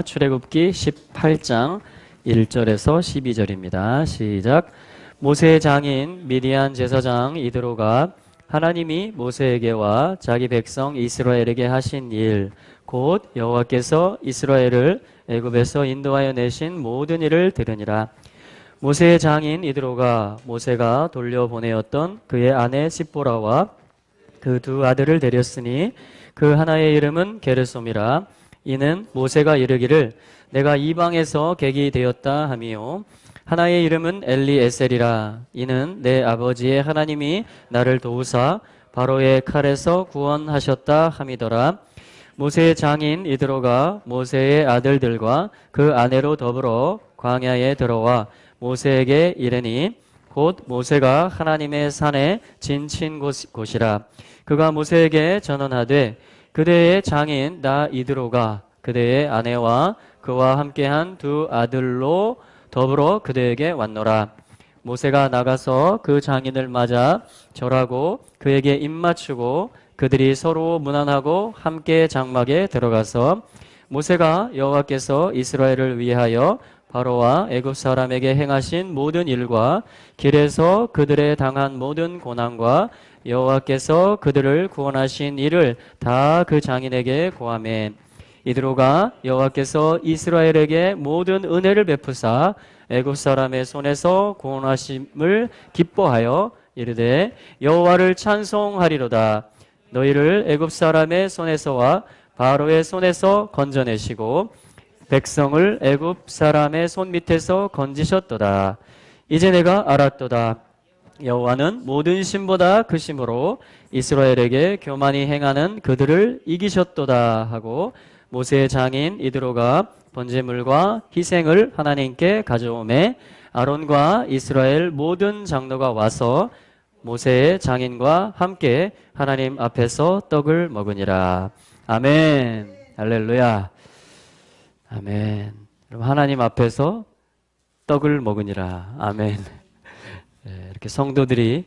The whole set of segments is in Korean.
출애굽기 18장 1절에서 12절입니다. 시작. 모세의 장인 미디안 제사장 이드로가 하나님이 모세에게와 자기 백성 이스라엘에게 하신 일, 곧 여호와께서 이스라엘을 애굽에서 인도하여 내신 모든 일을 들으니라. 모세의 장인 이드로가 모세가 돌려보내었던 그의 아내 십보라와 그 두 아들을 데렸으니 그 하나의 이름은 게르솜이라. 이는 모세가 이르기를 내가 이방에서 객이 되었다 하미요, 하나의 이름은 엘리에셀이라. 이는 내 아버지의 하나님이 나를 도우사 바로의 칼에서 구원하셨다 함이더라. 모세의 장인 이드로가 모세의 아들들과 그 아내로 더불어 광야에 들어와 모세에게 이르니 곧 모세가 하나님의 산에 진친 곳이라. 그가 모세에게 전언하되 그대의 장인 나 이드로가 그대의 아내와 그와 함께한 두 아들로 더불어 그대에게 왔노라. 모세가 나가서 그 장인을 맞아 절하고 그에게 입맞추고 그들이 서로 문안하고 함께 장막에 들어가서 모세가 여호와께서 이스라엘을 위하여 바로와 애굽 사람에게 행하신 모든 일과 길에서 그들의 당한 모든 고난과 여호와께서 그들을 구원하신 일을 다 그 장인에게 고하매, 이드로가 여호와께서 이스라엘에게 모든 은혜를 베푸사 애굽 사람의 손에서 구원하심을 기뻐하여 이르되 여호와를 찬송하리로다. 너희를 애굽 사람의 손에서와 바로의 손에서 건져내시고 백성을 애굽 사람의 손 밑에서 건지셨도다. 이제 내가 알았도다. 여호와는 모든 신보다 크심으로 이스라엘에게 교만히 행하는 그들을 이기셨도다 하고 모세의 장인 이드로가 번제물과 희생을 하나님께 가져오매 아론과 이스라엘 모든 장로가 와서 모세의 장인과 함께 하나님 앞에서 떡을 먹으니라. 아멘. 할렐루야. 아멘. 여러분, 하나님 앞에서 떡을 먹으니라. 아멘. 이렇게 성도들이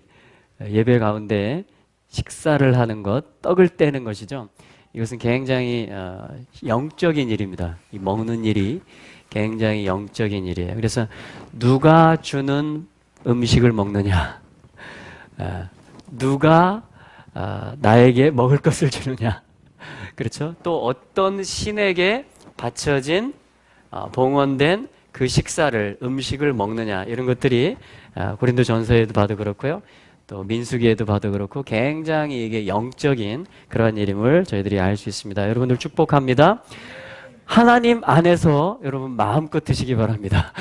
예배 가운데 식사를 하는 것, 떡을 떼는 것이죠. 이것은 굉장히 영적인 일입니다. 이 먹는 일이 굉장히 영적인 일이에요. 그래서 누가 주는 음식을 먹느냐, 누가 나에게 먹을 것을 주느냐, 그렇죠? 또 어떤 신에게 바쳐진 봉헌된 그 식사를, 음식을 먹느냐, 이런 것들이 고린도전서에도 봐도 그렇고요, 또 민수기에도 봐도 그렇고 굉장히 이게 영적인 그런 일임을 저희들이 알 수 있습니다. 여러분들 축복합니다. 하나님 안에서 여러분 마음껏 드시기 바랍니다.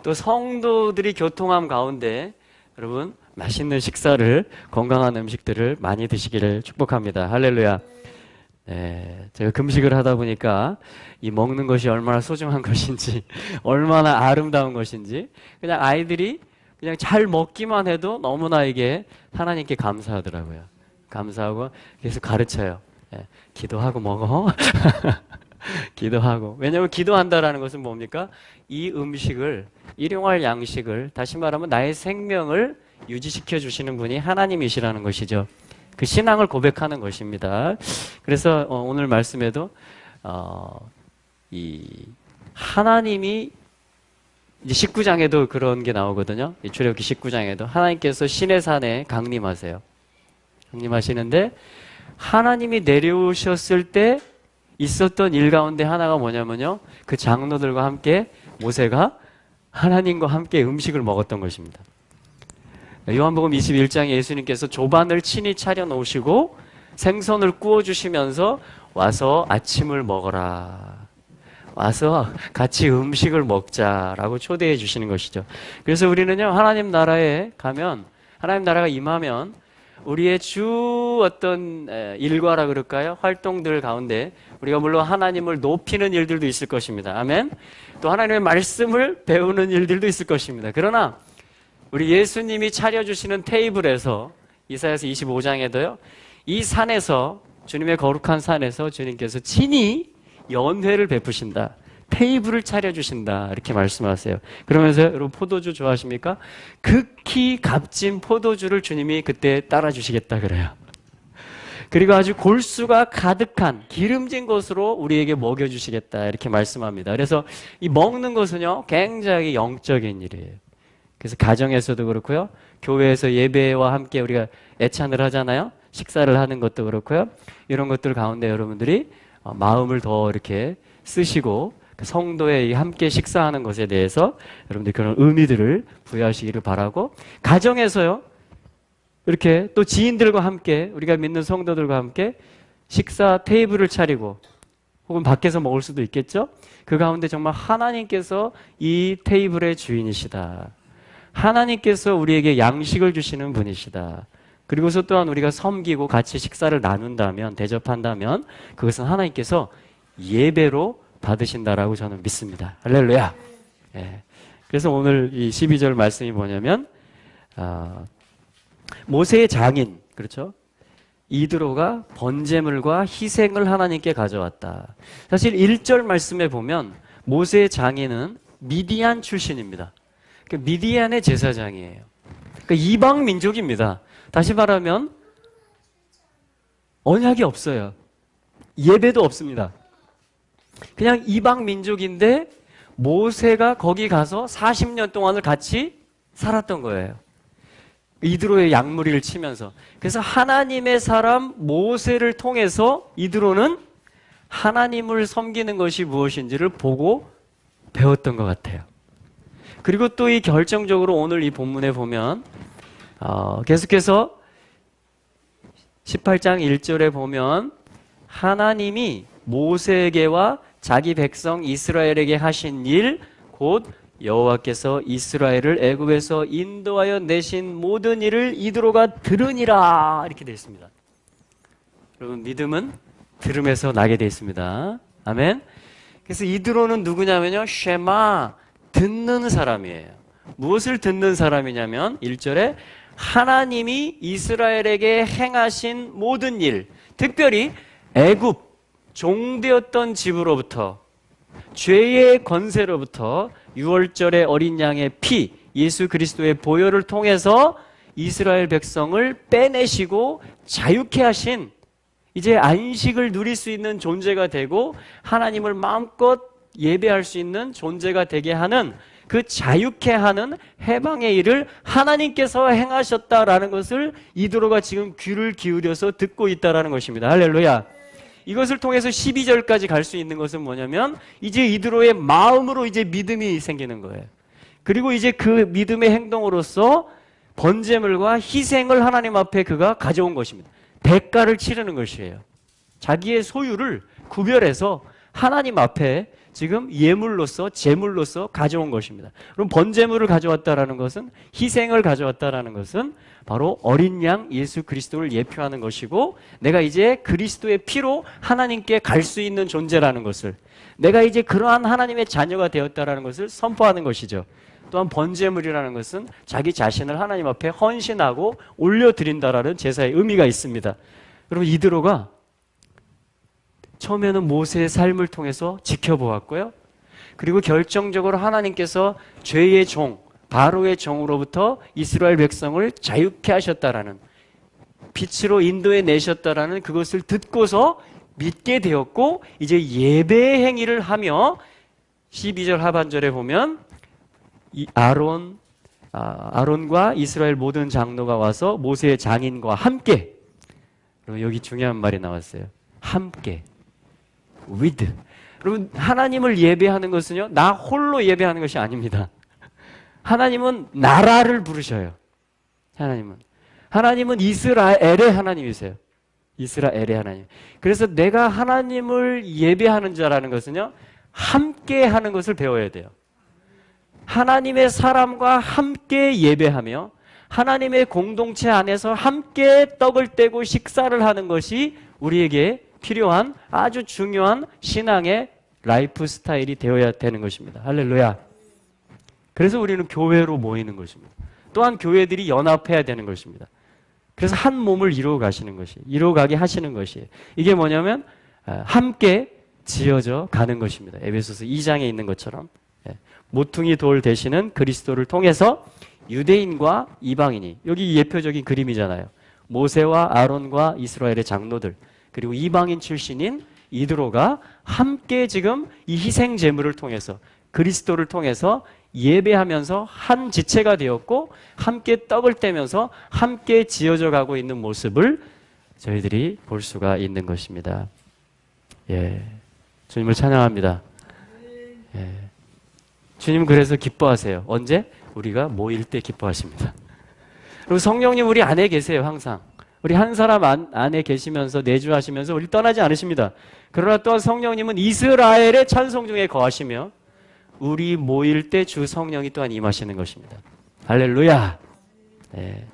또 성도들이 교통함 가운데 여러분 맛있는 식사를, 건강한 음식들을 많이 드시기를 축복합니다. 할렐루야. 네, 제가 금식을 하다 보니까 이 먹는 것이 얼마나 소중한 것인지, 얼마나 아름다운 것인지, 그냥 아이들이 그냥 잘 먹기만 해도 너무나 이게 하나님께 감사하더라고요. 감사하고 계속 가르쳐요. 네, 기도하고 먹어. 기도하고. 왜냐하면 기도한다라는 것은 뭡니까? 이 음식을, 일용할 양식을, 다시 말하면 나의 생명을 유지시켜 주시는 분이 하나님이시라는 것이죠. 그 신앙을 고백하는 것입니다. 그래서 오늘 말씀에도 이 하나님이 이제 19장에도 그런 게 나오거든요. 출애굽기 19장에도 하나님께서 신의 산에 강림하세요. 강림하시는데 하나님이 내려오셨을 때 있었던 일 가운데 하나가 뭐냐면요, 그 장로들과 함께 모세가 하나님과 함께 음식을 먹었던 것입니다. 요한복음 21장에 예수님께서 조반을 친히 차려 놓으시고 생선을 구워 주시면서 와서 아침을 먹어라, 와서 같이 음식을 먹자라고 초대해 주시는 것이죠. 그래서 우리는요, 하나님 나라에 가면, 하나님 나라가 임하면 우리의 주 어떤 일과라 그럴까요? 활동들 가운데 우리가 물론 하나님을 높이는 일들도 있을 것입니다. 아멘. 또 하나님의 말씀을 배우는 일들도 있을 것입니다. 그러나 우리 예수님이 차려주시는 테이블에서, 이사야서 25장에도요, 이 산에서, 주님의 거룩한 산에서 주님께서 친히 연회를 베푸신다, 테이블을 차려주신다, 이렇게 말씀하세요. 그러면서 여러분 포도주 좋아하십니까? 극히 값진 포도주를 주님이 그때 따라주시겠다 그래요. 그리고 아주 골수가 가득한 기름진 것으로 우리에게 먹여주시겠다 이렇게 말씀합니다. 그래서 이 먹는 것은요 굉장히 영적인 일이에요. 그래서 가정에서도 그렇고요, 교회에서 예배와 함께 우리가 애찬을 하잖아요. 식사를 하는 것도 그렇고요, 이런 것들 가운데 여러분들이 마음을 더 이렇게 쓰시고 성도의 함께 식사하는 것에 대해서 여러분들 그런 의미들을 부여하시기를 바라고, 가정에서요 이렇게 또 지인들과 함께, 우리가 믿는 성도들과 함께 식사 테이블을 차리고, 혹은 밖에서 먹을 수도 있겠죠. 그 가운데 정말 하나님께서 이 테이블의 주인이시다, 하나님께서 우리에게 양식을 주시는 분이시다, 그리고서 또한 우리가 섬기고 같이 식사를 나눈다면, 대접한다면 그것은 하나님께서 예배로 받으신다라고 저는 믿습니다. 할렐루야. 예. 그래서 오늘 이 12절 말씀이 뭐냐면 모세의 장인, 그렇죠? 이드로가 번제물과 희생을 하나님께 가져왔다. 사실 1절 말씀에 보면 모세의 장인은 미디안 출신입니다. 미디안의 제사장이에요. 그러니까 이방 민족입니다. 다시 말하면 언약이 없어요. 예배도 없습니다. 그냥 이방 민족인데 모세가 거기 가서 40년 동안을 같이 살았던 거예요. 이드로의 양무리를 치면서. 그래서 하나님의 사람 모세를 통해서 이드로는 하나님을 섬기는 것이 무엇인지를 보고 배웠던 것 같아요. 그리고 또 이 결정적으로 오늘 이 본문에 보면 계속해서 18장 1절에 보면 하나님이 모세에게와 자기 백성 이스라엘에게 하신 일, 곧 여호와께서 이스라엘을 애굽에서 인도하여 내신 모든 일을 이드로가 들으니라, 이렇게 되어 있습니다. 여러분, 믿음은 들음에서 나게 되어 있습니다. 아멘. 그래서 이드로는 누구냐면요, 쉐마, 듣는 사람이에요. 무엇을 듣는 사람이냐면 1절에 하나님이 이스라엘에게 행하신 모든 일, 특별히 애굽 종되었던 집으로부터, 죄의 권세로부터, 6월절의 어린 양의 피, 예수 그리스도의 보혈을 통해서 이스라엘 백성을 빼내시고 자유케 하신, 이제 안식을 누릴 수 있는 존재가 되고 하나님을 마음껏 예배할 수 있는 존재가 되게 하는, 그 자유케 하는 해방의 일을 하나님께서 행하셨다라는 것을 이드로가 지금 귀를 기울여서 듣고 있다라는 것입니다. 할렐루야. 이것을 통해서 12절까지 갈 수 있는 것은 뭐냐면 이제 이드로의 마음으로 이제 믿음이 생기는 거예요. 그리고 이제 그 믿음의 행동으로서 번제물과 희생을 하나님 앞에 그가 가져온 것입니다. 대가를 치르는 것이에요. 자기의 소유를 구별해서 하나님 앞에 지금 예물로서, 제물로서 가져온 것입니다. 그럼 번제물을 가져왔다라는 것은, 희생을 가져왔다라는 것은 바로 어린 양 예수 그리스도를 예표하는 것이고, 내가 이제 그리스도의 피로 하나님께 갈 수 있는 존재라는 것을, 내가 이제 그러한 하나님의 자녀가 되었다라는 것을 선포하는 것이죠. 또한 번제물이라는 것은 자기 자신을 하나님 앞에 헌신하고 올려드린다라는 제사의 의미가 있습니다. 여러분, 이드로가 처음에는 모세의 삶을 통해서 지켜보았고요, 그리고 결정적으로 하나님께서 죄의 종, 바로의 종으로부터 이스라엘 백성을 자유케 하셨다라는, 빛으로 인도해 내셨다라는 그것을 듣고서 믿게 되었고, 이제 예배의 행위를 하며 12절 하반절에 보면 이 아론과 이스라엘 모든 장로가 와서 모세의 장인과 함께, 여기 중요한 말이 나왔어요. 함께, with. 여러분, 하나님을 예배하는 것은요, 나 홀로 예배하는 것이 아닙니다. 하나님은 나라를 부르셔요. 하나님은 이스라엘의 하나님이세요. 이스라엘의 하나님. 그래서 내가 하나님을 예배하는 자라는 것은요, 함께 하는 것을 배워야 돼요. 하나님의 사람과 함께 예배하며 하나님의 공동체 안에서 함께 떡을 떼고 식사를 하는 것이 우리에게 필요한 아주 중요한 신앙의 라이프 스타일이 되어야 되는 것입니다. 할렐루야. 그래서 우리는 교회로 모이는 것입니다. 또한 교회들이 연합해야 되는 것입니다. 그래서 한 몸을 이루어가게 하시는 것이에요. 이게 뭐냐면 함께 지어져 가는 것입니다. 에베소서 2장에 있는 것처럼 모퉁이 돌 되시는 그리스도를 통해서 유대인과 이방인이, 여기 예표적인 그림이잖아요. 모세와 아론과 이스라엘의 장로들 그리고 이방인 출신인 이드로가 함께 지금 이 희생 제물을 통해서 그리스도를 통해서 예배하면서 한 지체가 되었고 함께 떡을 떼면서 함께 지어져 가고 있는 모습을 저희들이 볼 수가 있는 것입니다. 예, 주님을 찬양합니다. 예, 주님 그래서 기뻐하세요. 언제? 우리가 모일 때 기뻐하십니다. 그리고 성령님 우리 안에 계세요. 항상 우리 한 사람 안에 계시면서 내주하시면서 우리 떠나지 않으십니다. 그러나 또한 성령님은 이스라엘의 찬송 중에 거하시며 우리 모일 때 주 성령이 또한 임하시는 것입니다. 할렐루야. 네.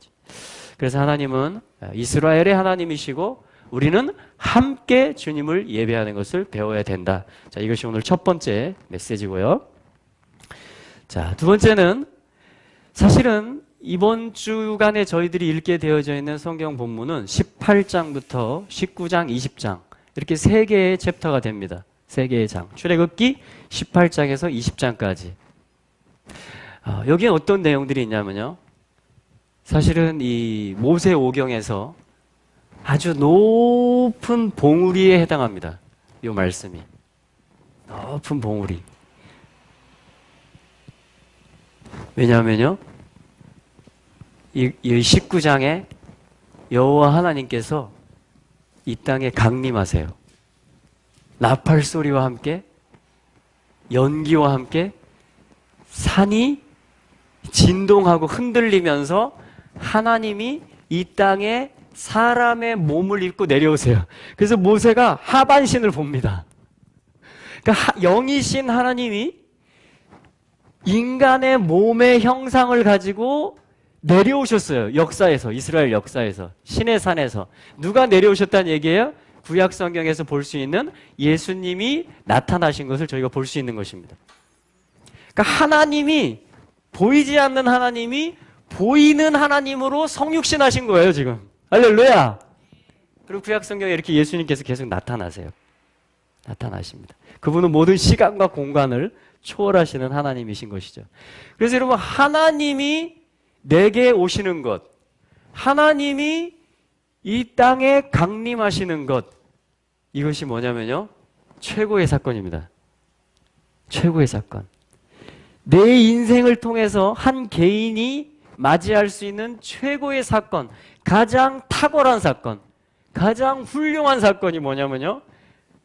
그래서 하나님은 이스라엘의 하나님이시고 우리는 함께 주님을 예배하는 것을 배워야 된다. 자, 이것이 오늘 첫 번째 메시지고요. 자, 두 번째는 사실은 이번 주간에 저희들이 읽게 되어져 있는 성경 본문은 18장부터 19장, 20장 이렇게 세 개의 챕터가 됩니다. 세 개의 장. 출애굽기 18장에서 20장까지. 여기에 어떤 내용들이 있냐면요. 사실은 이 모세 오경에서 아주 높은 봉우리에 해당합니다. 이 말씀이. 높은 봉우리. 왜냐하면요. 이 19장에 여호와 하나님께서 이 땅에 강림하세요. 나팔 소리와 함께 연기와 함께 산이 진동하고 흔들리면서 하나님이 이 땅에 사람의 몸을 입고 내려오세요. 그래서 모세가 하반신을 봅니다. 그러니까 영이신 하나님이 인간의 몸의 형상을 가지고 내려오셨어요. 역사에서, 이스라엘 역사에서, 시내산에서. 누가 내려오셨다는 얘기예요? 구약 성경에서 볼 수 있는 예수님이 나타나신 것을 저희가 볼 수 있는 것입니다. 그러니까 하나님이, 보이지 않는 하나님이 보이는 하나님으로 성육신하신 거예요, 지금. 할렐루야! 그리고 구약 성경에 이렇게 예수님께서 계속 나타나세요. 나타나십니다. 그분은 모든 시간과 공간을 초월하시는 하나님이신 것이죠. 그래서 여러분, 하나님이 내게 오시는 것, 하나님이 이 땅에 강림하시는 것, 이것이 뭐냐면요, 최고의 사건입니다. 최고의 사건. 내 인생을 통해서 한 개인이 맞이할 수 있는 최고의 사건, 가장 탁월한 사건, 가장 훌륭한 사건이 뭐냐면요,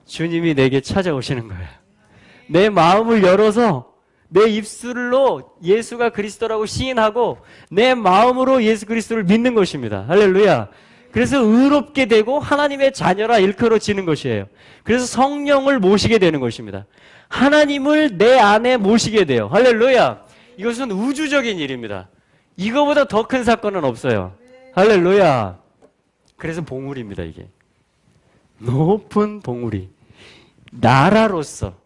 주님이 내게 찾아오시는 거예요. 내 마음을 열어서 내 입술로 예수가 그리스도라고 시인하고 내 마음으로 예수 그리스도를 믿는 것입니다. 할렐루야. 그래서 의롭게 되고 하나님의 자녀라 일컬어지는 것이에요. 그래서 성령을 모시게 되는 것입니다. 하나님을 내 안에 모시게 돼요. 할렐루야. 이것은 우주적인 일입니다. 이거보다 더 큰 사건은 없어요. 할렐루야. 그래서 봉우리입니다, 이게. 높은 봉우리. 나라로서,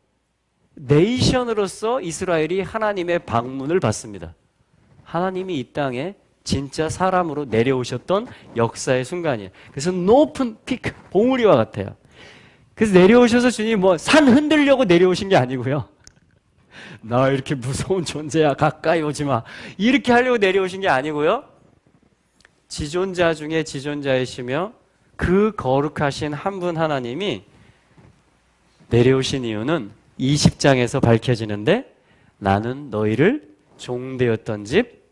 네이션으로서 이스라엘이 하나님의 방문을 받습니다. 하나님이 이 땅에 진짜 사람으로 내려오셨던 역사의 순간이에요. 그래서 높은 피크, 봉우리와 같아요. 그래서 내려오셔서 주님이 뭐 산 흔들려고 내려오신 게 아니고요. 나 이렇게 무서운 존재야, 가까이 오지 마. 이렇게 하려고 내려오신 게 아니고요. 지존자 중에 지존자이시며 그 거룩하신 한 분 하나님이 내려오신 이유는 20장에서 밝혀지는데, 나는 너희를 종되었던 집,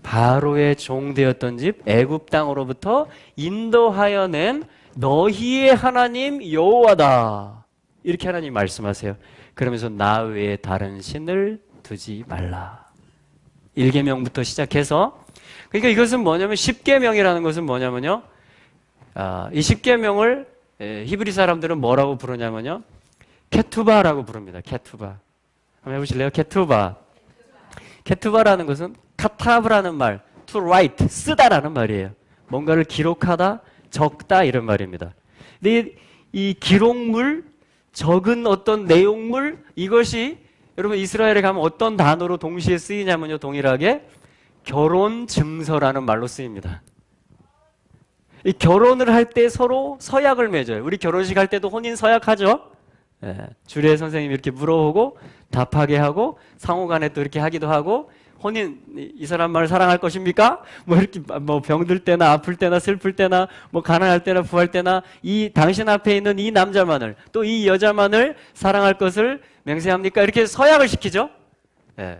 바로의 종되었던 집 애굽 땅으로부터 인도하여 낸 너희의 하나님 여호와다. 이렇게 하나님 말씀하세요. 그러면서 나 외에 다른 신을 두지 말라. 1계명부터 시작해서, 그러니까 이것은 뭐냐면, 10계명이라는 것은 뭐냐면요, 이 10계명을 히브리 사람들은 뭐라고 부르냐면요, 케투바라고 부릅니다. 케투바. 한번 해보실래요? 케투바. 케투바라는 것은 카타브라는 말, to write, 쓰다라는 말이에요. 뭔가를 기록하다, 적다 이런 말입니다. 근데 이 기록물, 적은 어떤 내용물, 이것이 여러분 이스라엘에 가면 어떤 단어로 동시에 쓰이냐면요, 동일하게 결혼 증서라는 말로 쓰입니다. 이 결혼을 할 때 서로 서약을 맺어요. 우리 결혼식 할 때도 혼인 서약하죠? 주례 선생님이 이렇게 물어보고 답하게 하고 상호간에 또 이렇게 하기도 하고 혼인, 이 사람만을 사랑할 것입니까? 뭐 이렇게 뭐 병들 때나 아플 때나 슬플 때나 뭐 가난할 때나 부할 때나 이 당신 앞에 있는 이 남자만을 또 이 여자만을 사랑할 것을 맹세합니까? 이렇게 서약을 시키죠. 예.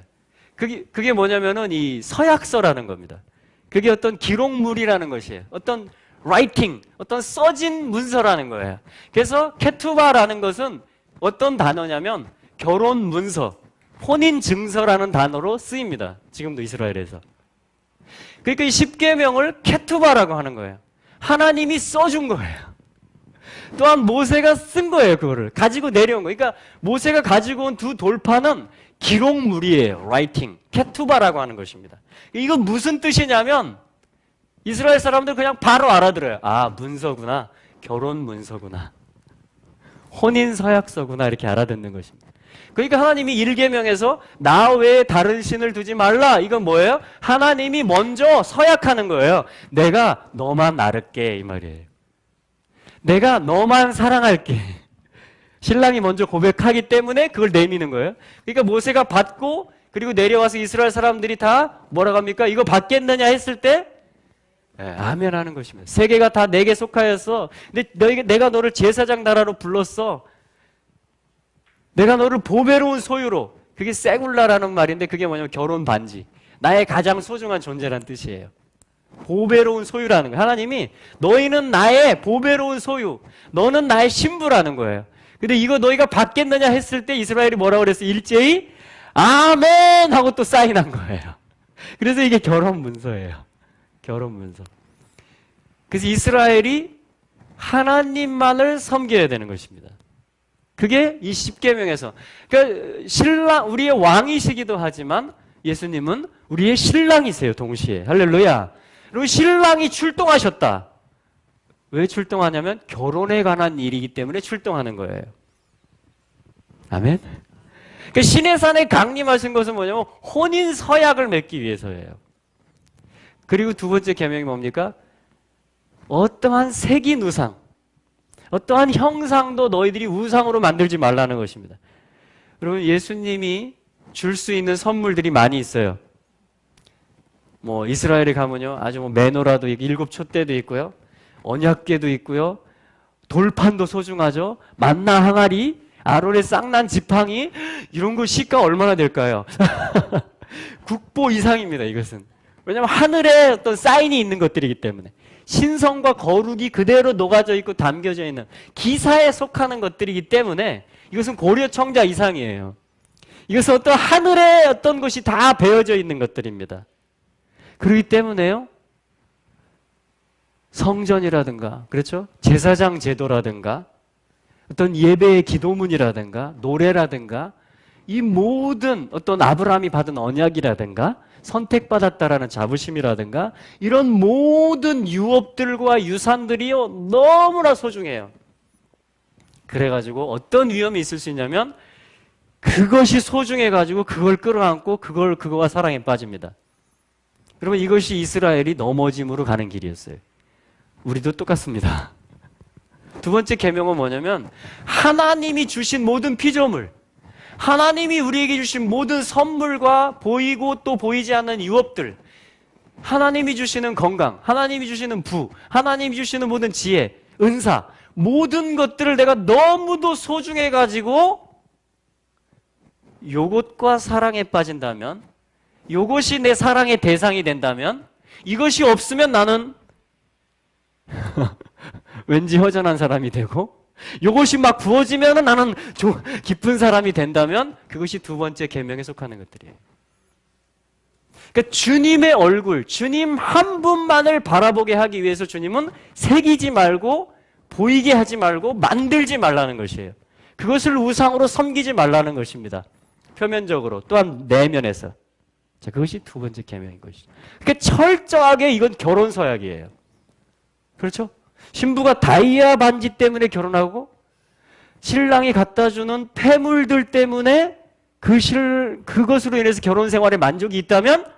그게 뭐냐면은 이 서약서라는 겁니다. 그게 어떤 기록물이라는 것이에요. 어떤 라이팅, 어떤 써진 문서라는 거예요. 그래서 케투바라는 것은 어떤 단어냐면 결혼 문서, 혼인 증서라는 단어로 쓰입니다. 지금도 이스라엘에서. 그러니까 이 십계명을 케투바라고 하는 거예요. 하나님이 써준 거예요. 또한 모세가 쓴 거예요. 그거를 가지고 내려온 거예요. 그러니까 모세가 가지고 온 두 돌판은 기록물이에요. 라이팅, 케투바라고 하는 것입니다. 이건 무슨 뜻이냐면 이스라엘 사람들 그냥 바로 알아들어요. 아, 문서구나. 결혼 문서구나. 혼인 서약서구나. 이렇게 알아듣는 것입니다. 그러니까 하나님이 1계명에서 나 외에 다른 신을 두지 말라. 이건 뭐예요? 하나님이 먼저 서약하는 거예요. 내가 너만 나를게 이 말이에요. 내가 너만 사랑할게. 신랑이 먼저 고백하기 때문에 그걸 내미는 거예요. 그러니까 모세가 받고 그리고 내려와서 이스라엘 사람들이 다 뭐라고 합니까? 이거 받겠느냐 했을 때 아멘 하는 것입니다. 세계가 다 내게 속하였어. 근데 내가 너를 제사장 나라로 불렀어. 내가 너를 보배로운 소유로. 그게 세굴라라는 말인데 그게 뭐냐면 결혼 반지. 나의 가장 소중한 존재란 뜻이에요. 보배로운 소유라는 거예요. 하나님이 너희는 나의 보배로운 소유. 너는 나의 신부라는 거예요. 근데 이거 너희가 받겠느냐 했을 때 이스라엘이 뭐라고 그랬어요? 일제히 아멘 하고 또 사인한 거예요. 그래서 이게 결혼 문서예요. 결혼 문서. 그래서 이스라엘이 하나님만을 섬겨야 되는 것입니다. 그게 이 십계명에서. 그러니까 신랑, 우리의 왕이시기도 하지만 예수님은 우리의 신랑이세요. 동시에. 할렐루야. 그리고 신랑이 출동하셨다. 왜 출동하냐면 결혼에 관한 일이기 때문에 출동하는 거예요. 아멘. 그러니까 신의 산에 강림하신 것은 뭐냐면 혼인 서약을 맺기 위해서예요. 그리고 두 번째 계명이 뭡니까? 어떠한 색인 우상, 어떠한 형상도 너희들이 우상으로 만들지 말라는 것입니다. 여러분, 예수님이 줄 수 있는 선물들이 많이 있어요. 뭐 이스라엘에 가면요, 아주 뭐 메노라도 있고 일곱 촛대도 있고요, 언약궤도 있고요, 돌판도 소중하죠. 만나 항아리, 아론의 쌍난 지팡이, 이런 거 시가 얼마나 될까요? 국보 이상입니다. 이것은. 왜냐하면 하늘에 어떤 사인이 있는 것들이기 때문에. 신성과 거룩이 그대로 녹아져 있고 담겨져 있는 기사에 속하는 것들이기 때문에 이것은 고려 청자 이상이에요. 이것은 어떤 하늘에 어떤 것이 다 배어져 있는 것들입니다. 그렇기 때문에요, 성전이라든가, 그렇죠? 제사장 제도라든가, 어떤 예배의 기도문이라든가, 노래라든가, 이 모든 어떤 아브라함이 받은 언약이라든가, 선택받았다라는 자부심이라든가, 이런 모든 유업들과 유산들이요, 너무나 소중해요. 그래가지고 어떤 위험이 있을 수 있냐면, 그것이 소중해가지고 그걸 끌어안고 그거와 사랑에 빠집니다. 여러분, 이것이 이스라엘이 넘어짐으로 가는 길이었어요. 우리도 똑같습니다. 두 번째 계명은 뭐냐면 하나님이 주신 모든 피조물, 하나님이 우리에게 주신 모든 선물과 보이고 또 보이지 않는 유업들, 하나님이 주시는 건강, 하나님이 주시는 부, 하나님이 주시는 모든 지혜, 은사, 모든 것들을 내가 너무도 소중해가지고 요것과 사랑에 빠진다면, 요것이 내 사랑의 대상이 된다면, 이것이 없으면 나는 왠지 허전한 사람이 되고, 이것이 막 부어지면 나는 기쁜 사람이 된다면 그것이 두 번째 계명에 속하는 것들이에요. 그러니까 주님의 얼굴, 주님 한 분만을 바라보게 하기 위해서 주님은 새기지 말고 보이게 하지 말고 만들지 말라는 것이에요. 그것을 우상으로 섬기지 말라는 것입니다. 표면적으로, 또한 내면에서. 자, 그것이 두 번째 계명인 것이죠. 그러니까 철저하게 이건 결혼 서약이에요. 그렇죠? 신부가 다이아 반지 때문에 결혼하고 신랑이 갖다 주는 폐물들 때문에 그것으로 인해서 결혼 생활에 만족이 있다면,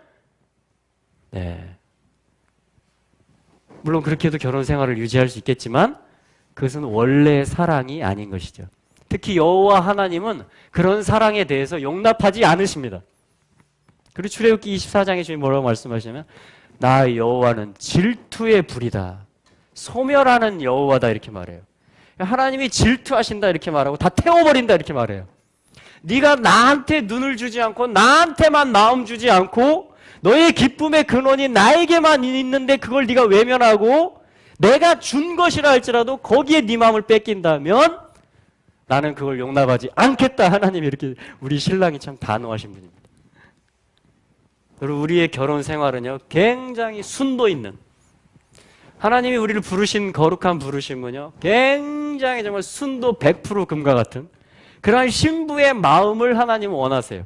네, 물론 그렇게 해도 결혼 생활을 유지할 수 있겠지만 그것은 원래의 사랑이 아닌 것이죠. 특히 여호와 하나님은 그런 사랑에 대해서 용납하지 않으십니다. 그리고 출애굽기 24장에 주님 뭐라고 말씀하시냐면 나 여호와는 질투의 불이다. 소멸하는 여호와다 이렇게 말해요. 하나님이 질투하신다 이렇게 말하고 다 태워버린다 이렇게 말해요. 네가 나한테 눈을 주지 않고 나한테만 마음 주지 않고 너의 기쁨의 근원이 나에게만 있는데 그걸 네가 외면하고 내가 준 것이라 할지라도 거기에 네 마음을 뺏긴다면 나는 그걸 용납하지 않겠다. 하나님이 이렇게 우리 신랑이 참 단호하신 분입니다. 그리고 우리의 결혼 생활은요 굉장히 순도 있는 하나님이 우리를 부르신 거룩한 부르심은요 굉장히 정말 순도 100% 금과 같은 그러한 신부의 마음을 하나님은 원하세요.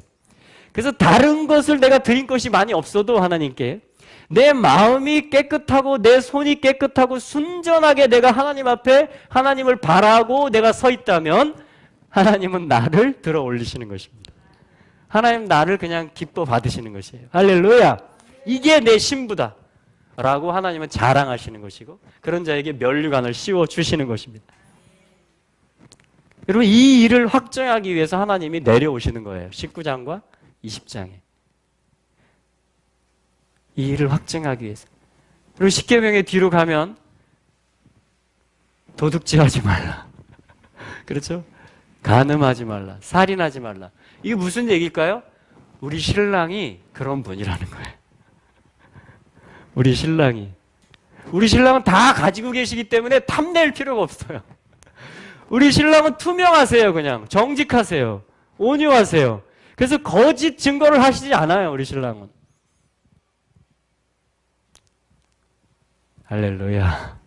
그래서 다른 것을 내가 드린 것이 많이 없어도 하나님께 내 마음이 깨끗하고 내 손이 깨끗하고 순전하게 내가 하나님 앞에 하나님을 바라고 내가 서 있다면 하나님은 나를 들어 올리시는 것입니다. 하나님 나를 그냥 기뻐 받으시는 것이에요. 할렐루야. 이게 내 신부다 라고 하나님은 자랑하시는 것이고 그런 자에게 면류관을 씌워주시는 것입니다. 여러분 이 일을 확정하기 위해서 하나님이 내려오시는 거예요. 19장과 20장에 이 일을 확정하기 위해서. 그리고 십계명의 뒤로 가면 도둑질하지 말라. 그렇죠? 간음하지 말라. 살인하지 말라. 이게 무슨 얘기일까요? 우리 신랑이 그런 분이라는 거예요. 우리 신랑은 다 가지고 계시기 때문에 탐낼 필요가 없어요. 우리 신랑은 투명하세요. 그냥 정직하세요. 온유하세요. 그래서 거짓 증거를 하시지 않아요. 우리 신랑은. 할렐루야.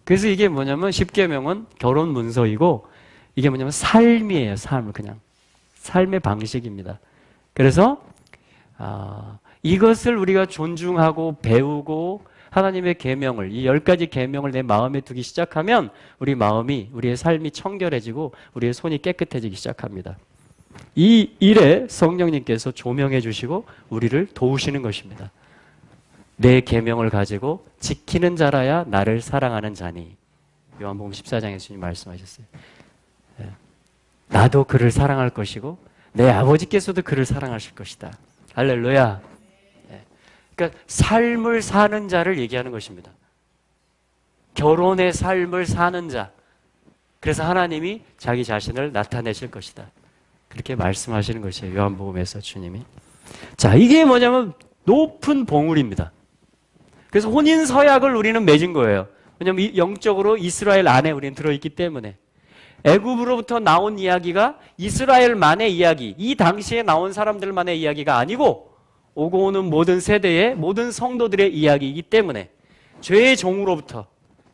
그래서 이게 뭐냐면 십계명은 결혼 문서이고 이게 뭐냐면 삶이에요. 삶을 그냥 삶의 방식입니다. 그래서 이것을 우리가 존중하고 배우고 하나님의 계명을 이 10가지 계명을 내 마음에 두기 시작하면 우리 마음이 우리의 삶이 청결해지고 우리의 손이 깨끗해지기 시작합니다. 이 일에 성령님께서 조명해 주시고 우리를 도우시는 것입니다. 내 계명을 가지고 지키는 자라야 나를 사랑하는 자니. 요한복음 14장에 주님 말씀하셨어요. 나도 그를 사랑할 것이고 내 아버지께서도 그를 사랑하실 것이다. 할렐루야. 그러니까 삶을 사는 자를 얘기하는 것입니다. 결혼의 삶을 사는 자. 그래서 하나님이 자기 자신을 나타내실 것이다. 그렇게 말씀하시는 것이에요. 요한복음에서 주님이. 자, 이게 뭐냐면 높은 봉우리입니다. 그래서 혼인 서약을 우리는 맺은 거예요. 왜냐하면 영적으로 이스라엘 안에 우리는 들어있기 때문에. 애굽으로부터 나온 이야기가 이스라엘만의 이야기, 이 당시에 나온 사람들만의 이야기가 아니고 오고 오는 모든 세대의 모든 성도들의 이야기이기 때문에 죄의 종으로부터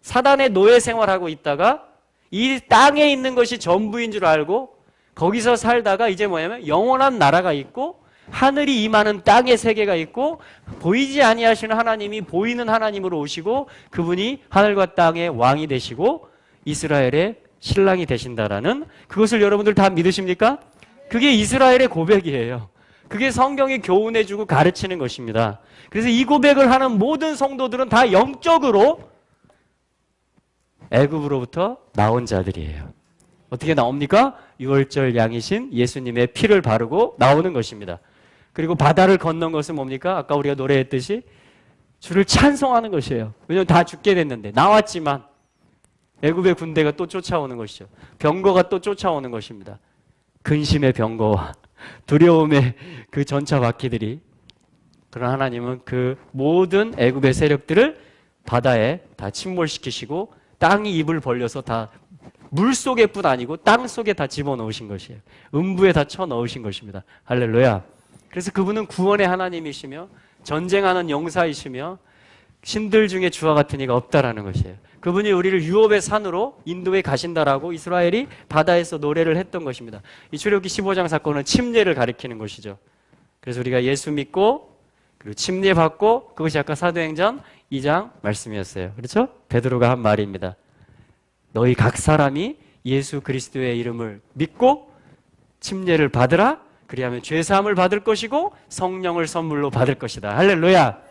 사단의 노예 생활하고 있다가 이 땅에 있는 것이 전부인 줄 알고 거기서 살다가 이제 뭐냐면 영원한 나라가 있고 하늘이 임하는 땅의 세계가 있고 보이지 아니하시는 하나님이 보이는 하나님으로 오시고 그분이 하늘과 땅의 왕이 되시고 이스라엘의 신랑이 되신다라는 그것을 여러분들 다 믿으십니까? 그게 이스라엘의 고백이에요. 그게 성경이 교훈해주고 가르치는 것입니다. 그래서 이 고백을 하는 모든 성도들은 다 영적으로 애굽으로부터 나온 자들이에요. 어떻게 나옵니까? 유월절 양이신 예수님의 피를 바르고 나오는 것입니다. 그리고 바다를 건넌 것은 뭡니까? 아까 우리가 노래했듯이 주를 찬송하는 것이에요. 왜냐하면 다 죽게 됐는데 나왔지만 애굽의 군대가 또 쫓아오는 것이죠. 병거가 또 쫓아오는 것입니다. 근심의 병거와 두려움의 그 전차 바퀴들이. 그러나 하나님은 그 모든 애굽의 세력들을 바다에 다 침몰시키시고 땅이 입을 벌려서 다 물속에 뿐 아니고 땅 속에 다 집어넣으신 것이에요. 음부에 다 쳐넣으신 것입니다. 할렐루야. 그래서 그분은 구원의 하나님이시며 전쟁하는 용사이시며 신들 중에 주와 같은 이가 없다라는 것이에요. 그분이 우리를 유업의 산으로 인도에 가신다라고 이스라엘이 바다에서 노래를 했던 것입니다. 이 출애굽기 15장 사건은 침례를 가리키는 것이죠. 그래서 우리가 예수 믿고 그리고 침례 받고 그것이 아까 사도행전 2장 말씀이었어요. 그렇죠? 베드로가 한 말입니다. 너희 각 사람이 예수 그리스도의 이름을 믿고 침례를 받으라. 그리하면 죄사함을 받을 것이고 성령을 선물로 받을 것이다. 할렐루야.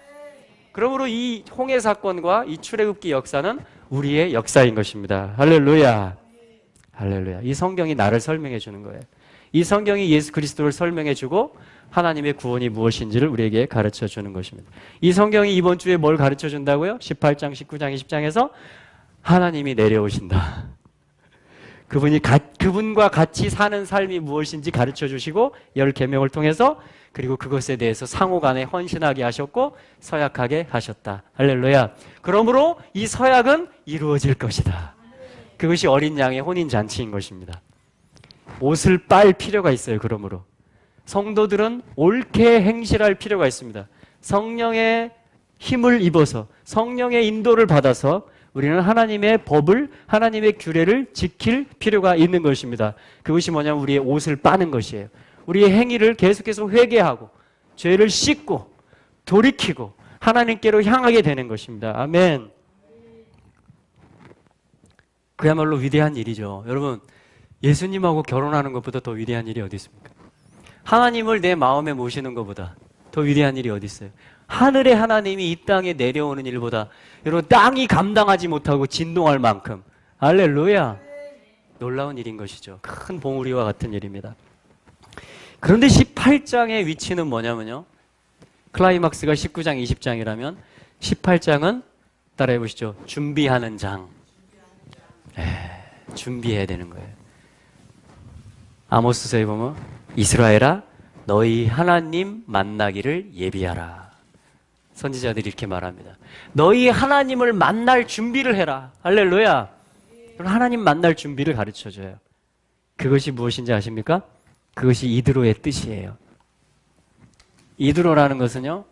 그러므로 이 홍해 사건과 이 출애굽기 역사는 우리의 역사인 것입니다. 할렐루야. 할렐루야. 이 성경이 나를 설명해 주는 거예요. 이 성경이 예수 그리스도를 설명해 주고 하나님의 구원이 무엇인지를 우리에게 가르쳐 주는 것입니다. 이 성경이 이번 주에 뭘 가르쳐 준다고요? 18장, 19장, 20장에서 하나님이 내려오신다. 그분과 같이 사는 삶이 무엇인지 가르쳐 주시고 10계명을 통해서 그리고 그것에 대해서 상호간에 헌신하게 하셨고 서약하게 하셨다. 할렐루야. 그러므로 이 서약은 이루어질 것이다. 그것이 어린 양의 혼인잔치인 것입니다. 옷을 빨 필요가 있어요. 그러므로 성도들은 옳게 행실할 필요가 있습니다. 성령의 힘을 입어서 성령의 인도를 받아서 우리는 하나님의 법을, 하나님의 규례를 지킬 필요가 있는 것입니다. 그것이 뭐냐면 우리의 옷을 빠는 것이에요. 우리의 행위를 계속해서 회개하고 죄를 씻고 돌이키고 하나님께로 향하게 되는 것입니다. 아멘. 그야말로 위대한 일이죠. 여러분, 예수님하고 결혼하는 것보다 더 위대한 일이 어디 있습니까? 하나님을 내 마음에 모시는 것보다 더 위대한 일이 어디 있어요? 하늘의 하나님이 이 땅에 내려오는 일보다 여러분 땅이 감당하지 못하고 진동할 만큼 할렐루야 놀라운 일인 것이죠. 큰 봉우리와 같은 일입니다. 그런데 18장의 위치는 뭐냐면요, 클라이막스가 19장 20장이라면 18장은 따라해 보시죠. 준비하는 장. 준비해야 되는 거예요. 아모스서에 보면 이스라엘아 너희 하나님 만나기를 예비하라. 선지자들이 이렇게 말합니다. 너희 하나님을 만날 준비를 해라. 할렐루야. 하나님 만날 준비를 가르쳐줘요. 그것이 무엇인지 아십니까? 그것이 이드로의 뜻이에요. 이드로라는 것은요,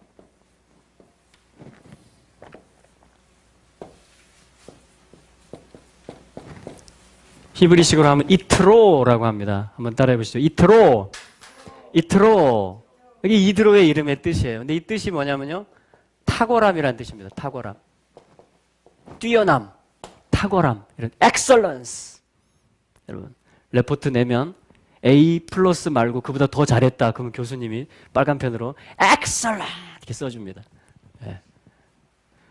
히브리식으로 하면 이트로라고 합니다. 한번 따라해 보시죠. 이트로. 이트로. 이게 이드로의 이름의 뜻이에요. 근데 이 뜻이 뭐냐면요, 탁월함이라는 뜻입니다. 탁월함. 뛰어남, 탁월함, 이런 excellence. 여러분, 레포트 내면 A 플러스 말고 그보다 더 잘했다. 그러면 교수님이 빨간 펜으로 excellent 이렇게 써줍니다. 네.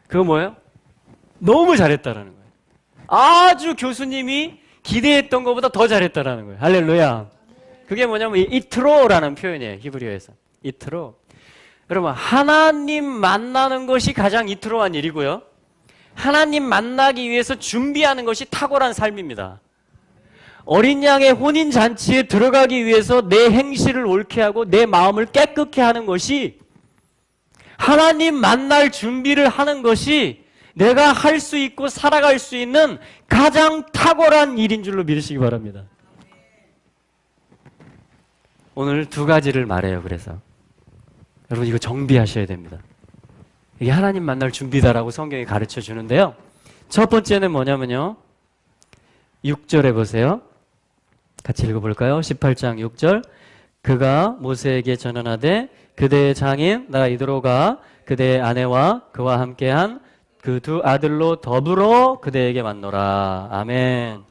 그거 뭐예요? 너무 잘했다라는 거예요. 아주 교수님이 기대했던 것보다 더 잘했다라는 거예요. 할렐루야. 그게 뭐냐면 이트로라는 표현이에요. 히브리어에서. 이트로. 여러분, 하나님 만나는 것이 가장 이트로한 일이고요, 하나님 만나기 위해서 준비하는 것이 탁월한 삶입니다. 어린 양의 혼인잔치에 들어가기 위해서 내 행실을 옳게 하고 내 마음을 깨끗게 하는 것이, 하나님 만날 준비를 하는 것이 내가 할 수 있고 살아갈 수 있는 가장 탁월한 일인 줄로 믿으시기 바랍니다. 오늘 두 가지를 말해요. 그래서 여러분 이거 정비하셔야 됩니다. 이게 하나님 만날 준비다라고 성경이 가르쳐 주는데요, 첫 번째는 뭐냐면요, 6절에 보세요. 같이 읽어볼까요? 18장 6절. 그가 모세에게 전언하되 그대의 장인 나 이드로가 그대의 아내와 그와 함께한 그 두 아들로 더불어 그대에게 만노라. 아멘.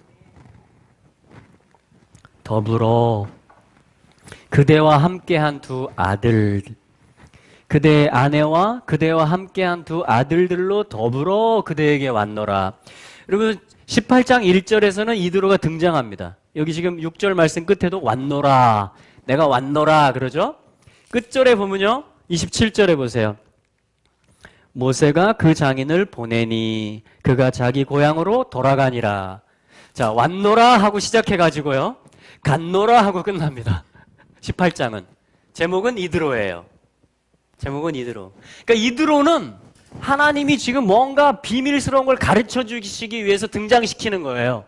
더불어 그대와 함께한 두 아들, 그대의 아내와 그대와 함께한 두 아들들로 더불어 그대에게 왔노라. 여러분 18장 1절에서는 이드로가 등장합니다. 여기 지금 6절 말씀 끝에도 왔노라, 내가 왔노라 그러죠. 끝절에 보면요, 27절에 보세요. 모세가 그 장인을 보내니 그가 자기 고향으로 돌아가니라. 자, 왔노라 하고 시작해가지고요, 갔노라 하고 끝납니다. 18장은 제목은 이드로예요. 제목은 이드로. 그러니까 이드로는 하나님이 지금 뭔가 비밀스러운 걸 가르쳐 주시기 위해서 등장시키는 거예요.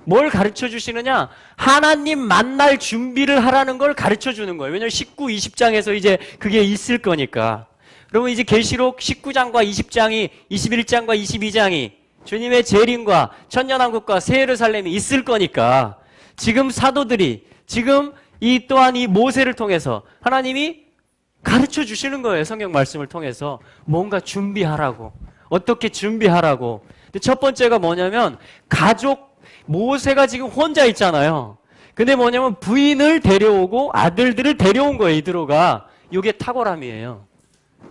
뭘 가르쳐 주시느냐? 하나님 만날 준비를 하라는 걸 가르쳐 주는 거예요. 왜냐하면 19, 20장에서 이제 그게 있을 거니까. 그러면 이제 계시록 19장과 20장이, 21장과 22장이 주님의 재림과 천년왕국과 새 예루살렘이 있을 거니까 지금 사도들이, 지금 이 또한 이 모세를 통해서 하나님이 가르쳐 주시는 거예요. 성경 말씀을 통해서 뭔가 준비하라고, 어떻게 준비하라고. 근데 첫 번째가 뭐냐면 가족, 모세가 지금 혼자 있잖아요. 근데 뭐냐면 부인을 데려오고 아들들을 데려온 거예요. 이드로가. 이게 탁월함이에요.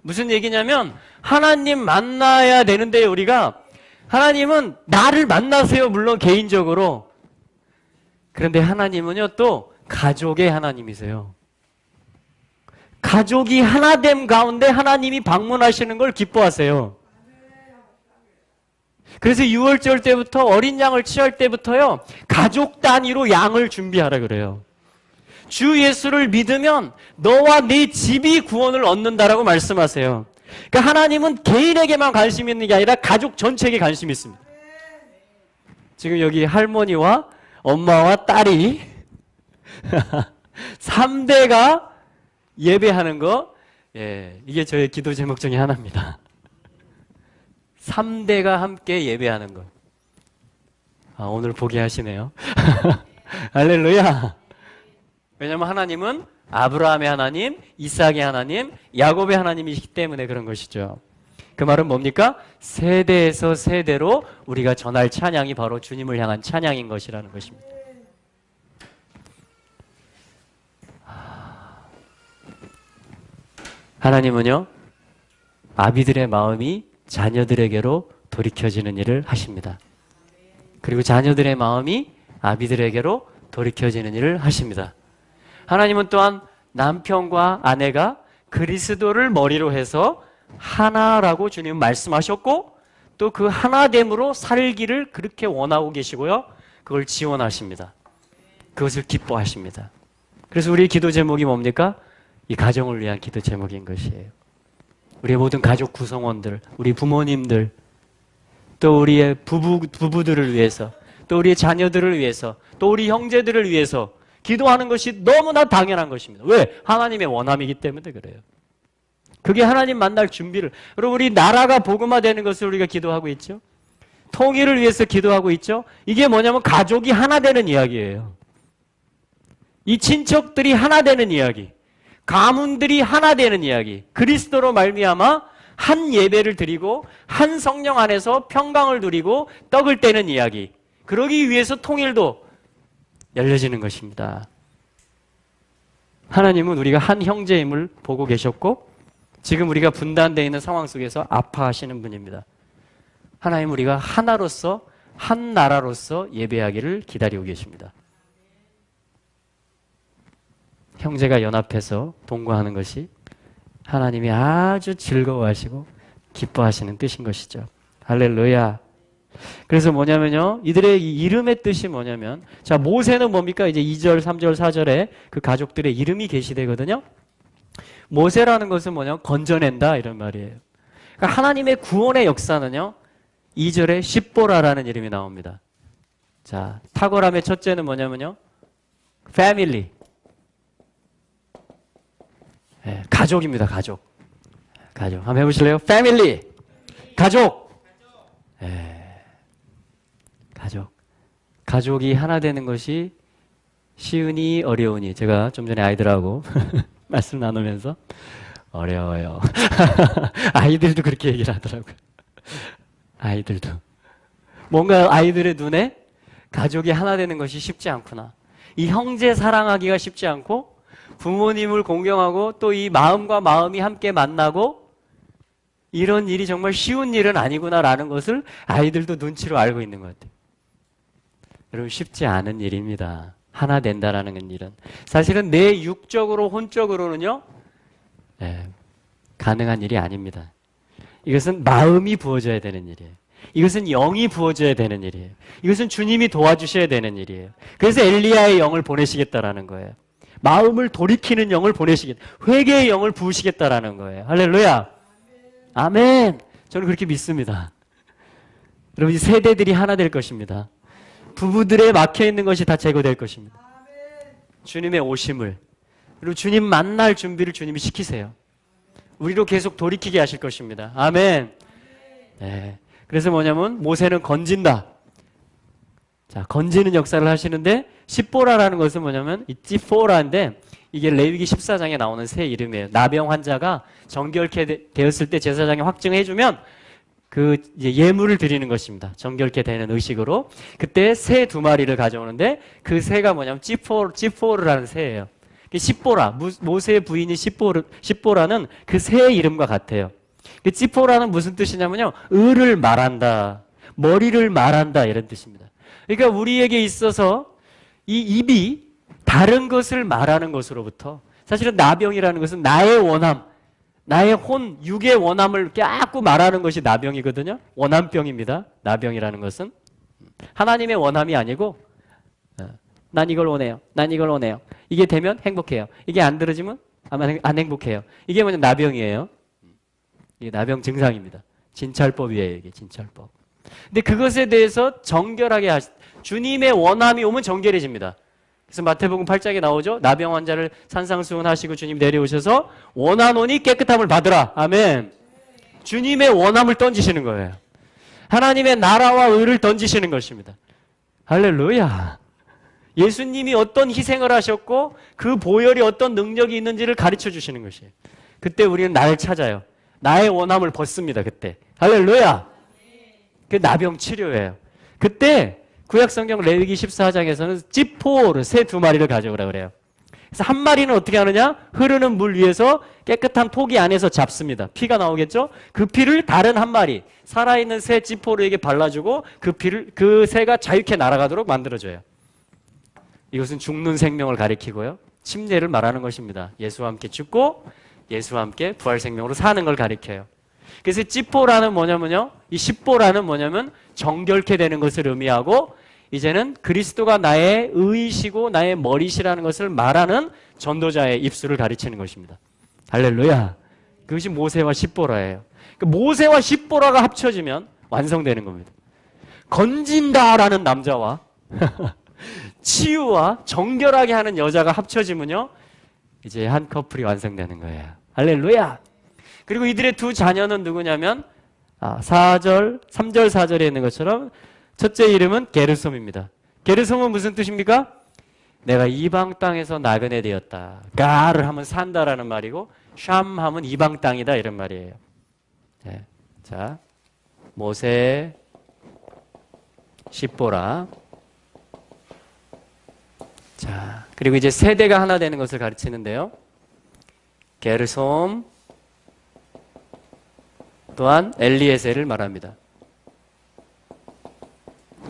무슨 얘기냐면 하나님 만나야 되는데 우리가, 하나님은 나를 만나세요. 물론 개인적으로. 그런데 하나님은요 또 가족의 하나님이세요. 가족이 하나됨 가운데 하나님이 방문하시는 걸 기뻐하세요. 그래서 유월절 때부터 어린 양을 취할 때부터요, 가족 단위로 양을 준비하라 그래요. 주 예수를 믿으면 너와 네 집이 구원을 얻는다라고 말씀하세요. 그러니까 하나님은 개인에게만 관심이 있는 게 아니라 가족 전체에게 관심이 있습니다. 지금 여기 할머니와 엄마와 딸이 3대가 예배하는 거, 예, 이게 저의 기도 제목 중에 하나입니다. 3대가 함께 예배하는 것. 아, 오늘 보게 하시네요. 할렐루야. 왜냐하면 하나님은 아브라함의 하나님, 이삭의 하나님, 야곱의 하나님이시기 때문에 그런 것이죠. 그 말은 뭡니까? 세대에서 세대로 우리가 전할 찬양이 바로 주님을 향한 찬양인 것이라는 것입니다. 하나님은요, 아비들의 마음이 자녀들에게로 돌이켜지는 일을 하십니다. 그리고 자녀들의 마음이 아비들에게로 돌이켜지는 일을 하십니다. 하나님은 또한 남편과 아내가 그리스도를 머리로 해서 하나라고 주님은 말씀하셨고, 또 그 하나됨으로 살기를 그렇게 원하고 계시고요, 그걸 지원하십니다. 그것을 기뻐하십니다. 그래서 우리의 기도 제목이 뭡니까? 이 가정을 위한 기도 제목인 것이에요. 우리의 모든 가족 구성원들, 우리 부모님들, 또 우리의 부부들을 위해서, 또 우리의 자녀들을 위해서, 또 우리 형제들을 위해서 기도하는 것이 너무나 당연한 것입니다. 왜? 하나님의 원함이기 때문에 그래요. 그게 하나님 만날 준비를, 그리고 우리 나라가 복음화되는 것을 우리가 기도하고 있죠. 통일을 위해서 기도하고 있죠. 이게 뭐냐면 가족이 하나 되는 이야기예요. 이 친척들이 하나 되는 이야기, 가문들이 하나 되는 이야기, 그리스도로 말미암아 한 예배를 드리고 한 성령 안에서 평강을 누리고 떡을 떼는 이야기, 그러기 위해서 통일도 열려지는 것입니다. 하나님은 우리가 한 형제임을 보고 계셨고, 지금 우리가 분단되어 있는 상황 속에서 아파하시는 분입니다. 하나님, 우리가 하나로서, 한 나라로서 예배하기를 기다리고 계십니다. 형제가 연합해서 동거하는 것이 하나님이 아주 즐거워하시고 기뻐하시는 뜻인 것이죠. 할렐루야. 그래서 뭐냐면요, 이들의 이름의 뜻이 뭐냐면, 자, 모세는 뭡니까? 이제 2절, 3절, 4절에 그 가족들의 이름이 게시되거든요. 모세라는 것은 뭐냐면 건져낸다 이런 말이에요. 그러니까 하나님의 구원의 역사는요, 2절에 십보라라는 이름이 나옵니다. 자, 탁월함의 첫째는 뭐냐면요, family. 네, 가족입니다. 가족. 한번 해보실래요? family. 가족. 네, 가족이 하나 되는 것이 쉬우니 어려우니, 제가 좀 전에 아이들하고 말씀 나누면서 어려워요. 아이들도 그렇게 얘기를 하더라고요. 아이들도. 뭔가 아이들의 눈에 가족이 하나 되는 것이 쉽지 않구나. 이 형제 사랑하기가 쉽지 않고, 부모님을 공경하고 또 이 마음과 마음이 함께 만나고, 이런 일이 정말 쉬운 일은 아니구나라는 것을 아이들도 눈치로 알고 있는 것 같아요. 여러분, 쉽지 않은 일입니다. 하나 된다라는 일은. 사실은 내 육적으로, 혼적으로는요, 가능한 일이 아닙니다. 이것은 마음이 부어져야 되는 일이에요. 이것은 영이 부어져야 되는 일이에요. 이것은 주님이 도와주셔야 되는 일이에요. 그래서 엘리야의 영을 보내시겠다라는 거예요. 마음을 돌이키는 영을 보내시겠다. 회개의 영을 부으시겠다라는 거예요. 할렐루야. 아멘. 저는 그렇게 믿습니다. 여러분, 이 세대들이 하나 될 것입니다. 부부들의 막혀있는 것이 다 제거될 것입니다. 주님의 오심을, 그리고 주님 만날 준비를 주님이 시키세요. 우리로 계속 돌이키게 하실 것입니다. 아멘. 네. 그래서 뭐냐면 모세는 건진다. 자, 건지는 역사를 하시는데, 십보라라는 것은 뭐냐면 이 찌포라인데, 이게 레위기 14장에 나오는 새 이름이에요. 나병 환자가 정결케 되었을 때 제사장이 확증해주면 그 이제 예물을 드리는 것입니다. 정결케 되는 의식으로. 그때 새 2마리를 가져오는데, 그 새가 뭐냐면 찌포르라는 새예요. 십보라, 모세의 부인이 십보라는 그 새의 이름과 같아요. 그 찌포라는 무슨 뜻이냐면요, 을을 말한다, 머리를 말한다, 이런 뜻입니다. 그러니까 우리에게 있어서 이 입이 다른 것을 말하는 것으로부터, 사실은 나병이라는 것은 나의 원함, 나의 혼, 육의 원함을 깎고 말하는 것이 나병이거든요. 원함병입니다. 나병이라는 것은 하나님의 원함이 아니고 난 이걸 원해요. 난 이걸 원해요. 이게 되면 행복해요. 이게 안 들어지면 안 행복해요. 이게 뭐냐? 나병이에요. 이게 나병 증상입니다. 진찰법이에요. 이게 진찰법. 근데 그것에 대해서 정결하게 주님의 원함이 오면 정결해집니다. 그래서 마태복음 8장에 나오죠. 나병 환자를 산상수훈하시고 주님 내려오셔서 원하노니 깨끗함을 받으라. 아멘. 주님의 원함을 던지시는 거예요. 하나님의 나라와 의를 던지시는 것입니다. 할렐루야. 예수님이 어떤 희생을 하셨고 그 보혈이 어떤 능력이 있는지를 가르쳐 주시는 것이에요. 그때 우리는 나를 찾아요. 나의 원함을 벗습니다. 그때. 할렐루야. 그 나병 치료예요. 그때 구약성경 레위기 14장에서는 찌포를 새 2마리를 가져오라 그래요. 그래서 한 마리는 어떻게 하느냐? 흐르는 물 위에서 깨끗한 토기 안에서 잡습니다. 피가 나오겠죠? 그 피를 다른 한 마리, 살아있는 새 찌포르에게 발라주고 그 피를, 그 새가 자유케 날아가도록 만들어줘요. 이것은 죽는 생명을 가리키고요. 침례를 말하는 것입니다. 예수와 함께 죽고 예수와 함께 부활 생명으로 사는 걸 가리켜요. 그래서 찌포라는 뭐냐면요. 이 십보라는 뭐냐면 정결케 되는 것을 의미하고 이제는 그리스도가 나의 의이시고 나의 머리시라는 것을 말하는 전도자의 입술을 가르치는 것입니다. 할렐루야. 그것이 모세와 십보라예요. 모세와 십보라가 합쳐지면 완성되는 겁니다. 건진다라는 남자와 치유와 정결하게 하는 여자가 합쳐지면요. 이제 한 커플이 완성되는 거예요. 할렐루야. 그리고 이들의 두 자녀는 누구냐면 3절 4절에 있는 것처럼 첫째 이름은 게르솜입니다. 게르솜은 무슨 뜻입니까? 내가 이방 땅에서 나그네 되었다. 가를 하면 산다라는 말이고 샴 하면 이방 땅이다 이런 말이에요. 네. 자, 모세, 십보라. 자, 그리고 이제 세대가 하나 되는 것을 가르치는데요. 게르솜 또한 엘리에셀을 말합니다.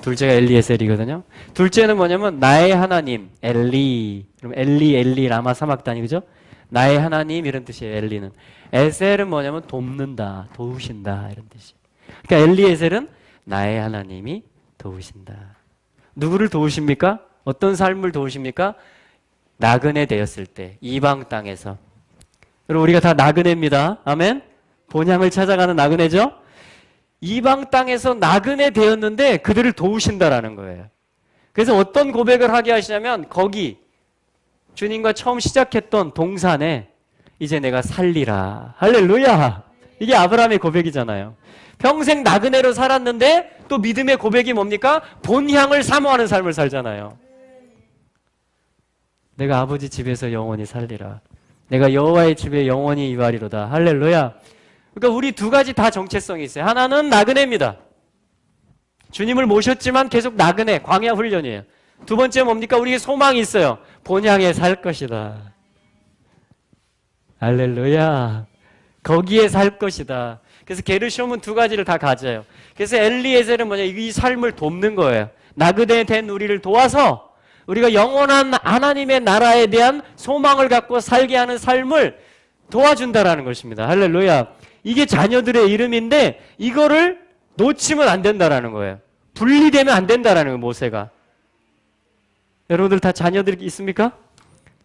둘째가 엘리에셀이거든요. 둘째는 뭐냐면 나의 하나님 엘리. 그럼 엘리 라마 사막단이 그죠? 나의 하나님 이런 뜻이에요. 엘리는. 에셀은 뭐냐면 돕는다, 도우신다 이런 뜻이에요. 그러니까 엘리에셀은 나의 하나님이 도우신다. 누구를 도우십니까? 어떤 삶을 도우십니까? 나그네 되었을 때 이방 땅에서. 여러분 우리가 다 나그네입니다. 아멘. 본향을 찾아가는 나그네죠. 이방 땅에서 나그네 되었는데 그들을 도우신다라는 거예요. 그래서 어떤 고백을 하게 하시냐면 거기 주님과 처음 시작했던 동산에 이제 내가 살리라. 할렐루야. 이게 아브라함의 고백이잖아요. 평생 나그네로 살았는데 또 믿음의 고백이 뭡니까? 본향을 사모하는 삶을 살잖아요. 내가 아버지 집에서 영원히 살리라. 내가 여호와의 집에 영원히 이발이로다. 할렐루야. 그러니까 우리 두 가지 다 정체성이 있어요. 하나는 나그네입니다. 주님을 모셨지만 계속 나그네, 광야 훈련이에요. 두 번째 뭡니까? 우리에게 소망이 있어요. 본향에 살 것이다. 할렐루야. 거기에 살 것이다. 그래서 게르솜은 두 가지를 다 가져요. 그래서 엘리에셀은 뭐냐? 이 삶을 돕는 거예요. 나그네 된 우리를 도와서 우리가 영원한 하나님의 나라에 대한 소망을 갖고 살게 하는 삶을 도와준다라는 것입니다. 할렐루야. 이게 자녀들의 이름인데 이거를 놓치면 안 된다라는 거예요. 분리되면 안 된다라는 거예요. 모세가. 여러분들 다 자녀들 있습니까?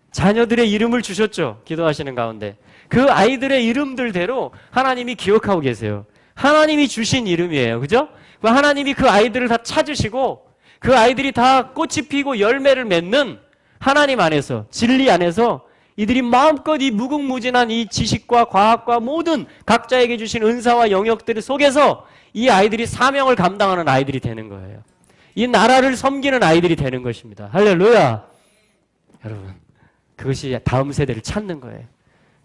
자녀들의 이름을 주셨죠. 기도하시는 가운데. 그 아이들의 이름들대로 하나님이 기억하고 계세요. 하나님이 주신 이름이에요. 그죠? 하나님이 그 아이들을 다 찾으시고 그 아이들이 다 꽃이 피고 열매를 맺는 하나님 안에서, 진리 안에서 이들이 마음껏 이 무궁무진한 이 지식과 과학과 모든 각자에게 주신 은사와 영역들 속에서 이 아이들이 사명을 감당하는 아이들이 되는 거예요. 이 나라를 섬기는 아이들이 되는 것입니다. 할렐루야. 여러분, 그것이 다음 세대를 찾는 거예요.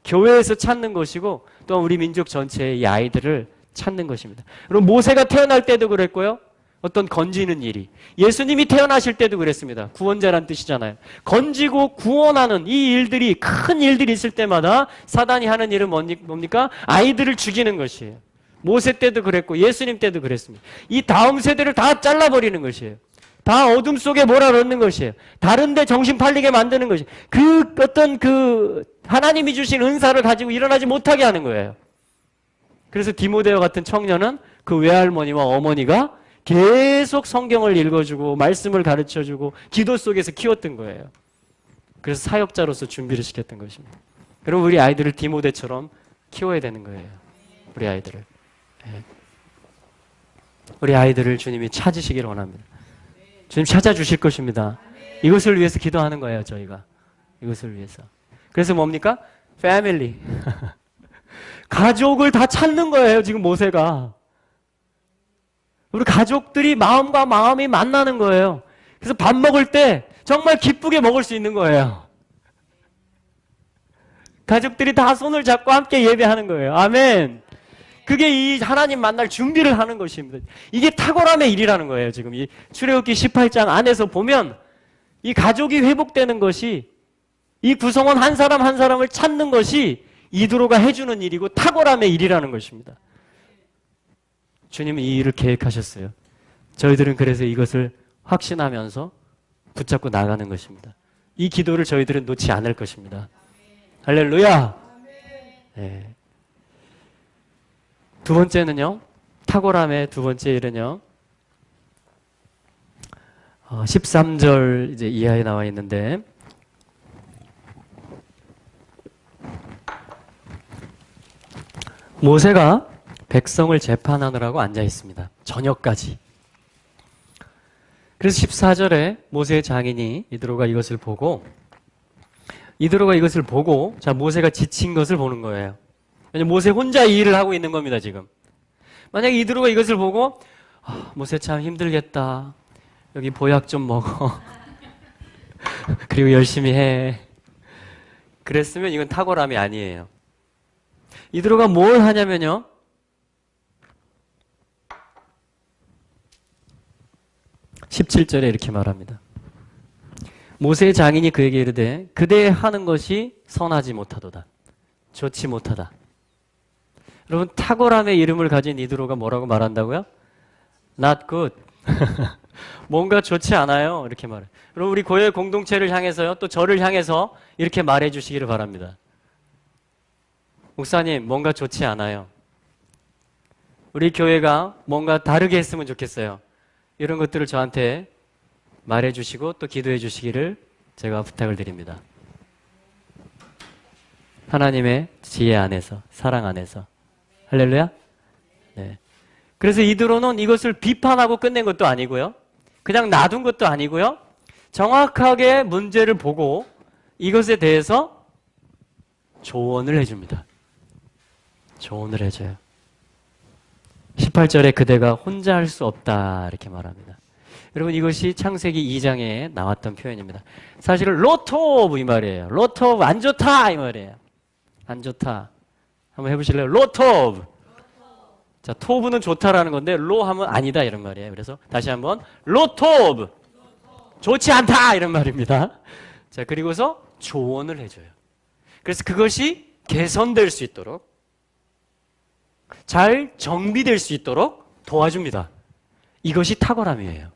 교회에서 찾는 것이고 또한 우리 민족 전체의 이 아이들을 찾는 것입니다. 여러분, 모세가 태어날 때도 그랬고요. 어떤 건지는 일이. 예수님이 태어나실 때도 그랬습니다. 구원자란 뜻이잖아요. 건지고 구원하는 이 일들이, 큰 일들이 있을 때마다 사단이 하는 일은 뭡니까? 아이들을 죽이는 것이에요. 모세 때도 그랬고 예수님 때도 그랬습니다. 이 다음 세대를 다 잘라버리는 것이에요. 다 어둠 속에 몰아넣는 것이에요. 다른데 정신 팔리게 만드는 것이 그 어떤 그 하나님이 주신 은사를 가지고 일어나지 못하게 하는 거예요. 그래서 디모데와 같은 청년은 그 외할머니와 어머니가 계속 성경을 읽어주고 말씀을 가르쳐주고 기도 속에서 키웠던 거예요. 그래서 사역자로서 준비를 시켰던 것입니다. 그럼 우리 아이들을 디모데처럼 키워야 되는 거예요. 우리 아이들을. 네. 우리 아이들을 주님이 찾으시기를 원합니다. 주님 찾아주실 것입니다. 이것을 위해서 기도하는 거예요, 저희가. 이것을 위해서. 그래서 뭡니까? 패밀리. 가족을 다 찾는 거예요, 지금 모세가. 우리 가족들이 마음과 마음이 만나는 거예요. 그래서 밥 먹을 때 정말 기쁘게 먹을 수 있는 거예요. 가족들이 다 손을 잡고 함께 예배하는 거예요. 아멘. 그게 이 하나님 만날 준비를 하는 것입니다. 이게 탁월함의 일이라는 거예요. 지금 이 출애굽기 18장 안에서 보면 이 가족이 회복되는 것이 이 구성원 한 사람 한 사람을 찾는 것이 이드로가 해주는 일이고 탁월함의 일이라는 것입니다. 주님은 이 일을 계획하셨어요. 저희들은 그래서 이것을 확신하면서 붙잡고 나가는 것입니다. 이 기도를 저희들은 놓지 않을 것입니다. 할렐루야! 네. 두 번째는요, 탁월함의 두 번째 일은요, 13절 이제 이하에 나와 있는데, 모세가 백성을 재판하느라고 앉아 있습니다. 저녁까지. 그래서 14절에 모세의 장인이 이드로가 이것을 보고, 자, 모세가 지친 것을 보는 거예요. 왜냐면 모세 혼자 이 일을 하고 있는 겁니다, 지금. 만약에 이드로가 이것을 보고, 모세 참 힘들겠다. 여기 보약 좀 먹어. 그리고 열심히 해. 그랬으면 이건 탁월함이 아니에요. 이드로가 뭘 하냐면요. 17절에 이렇게 말합니다. 모세의 장인이 그에게 이르되 그대 하는 것이 선하지 못하도다. 좋지 못하다. 여러분, 탁월함의 이름을 가진 이드로가 뭐라고 말한다고요? Not good. 뭔가 좋지 않아요. 이렇게 말해요. 여러분, 우리 교회 공동체를 향해서요, 또 저를 향해서 이렇게 말해 주시기를 바랍니다. 목사님, 뭔가 좋지 않아요. 우리 교회가 뭔가 다르게 했으면 좋겠어요. 이런 것들을 저한테 말해 주시고 또 기도해 주시기를 제가 부탁을 드립니다. 하나님의 지혜 안에서, 사랑 안에서. 할렐루야? 네. 그래서 이드로는 이것을 비판하고 끝낸 것도 아니고요. 그냥 놔둔 것도 아니고요. 정확하게 문제를 보고 이것에 대해서 조언을 해줍니다. 조언을 해줘요. 18절에 그대가 혼자 할 수 없다 이렇게 말합니다. 여러분, 이것이 창세기 2장에 나왔던 표현입니다. 사실은 로토브 이 말이에요. 로토브 안 좋다 이 말이에요. 안 좋다. 한번 해보실래요? 로토브. 자, 토브는 좋다라는 건데 로 하면 아니다 이런 말이에요. 그래서 다시 한번 로토브. 좋지 않다 이런 말입니다. 자, 그리고서 조언을 해줘요. 그래서 그것이 개선될 수 있도록, 잘 정비될 수 있도록 도와줍니다. 이것이 탁월함이에요.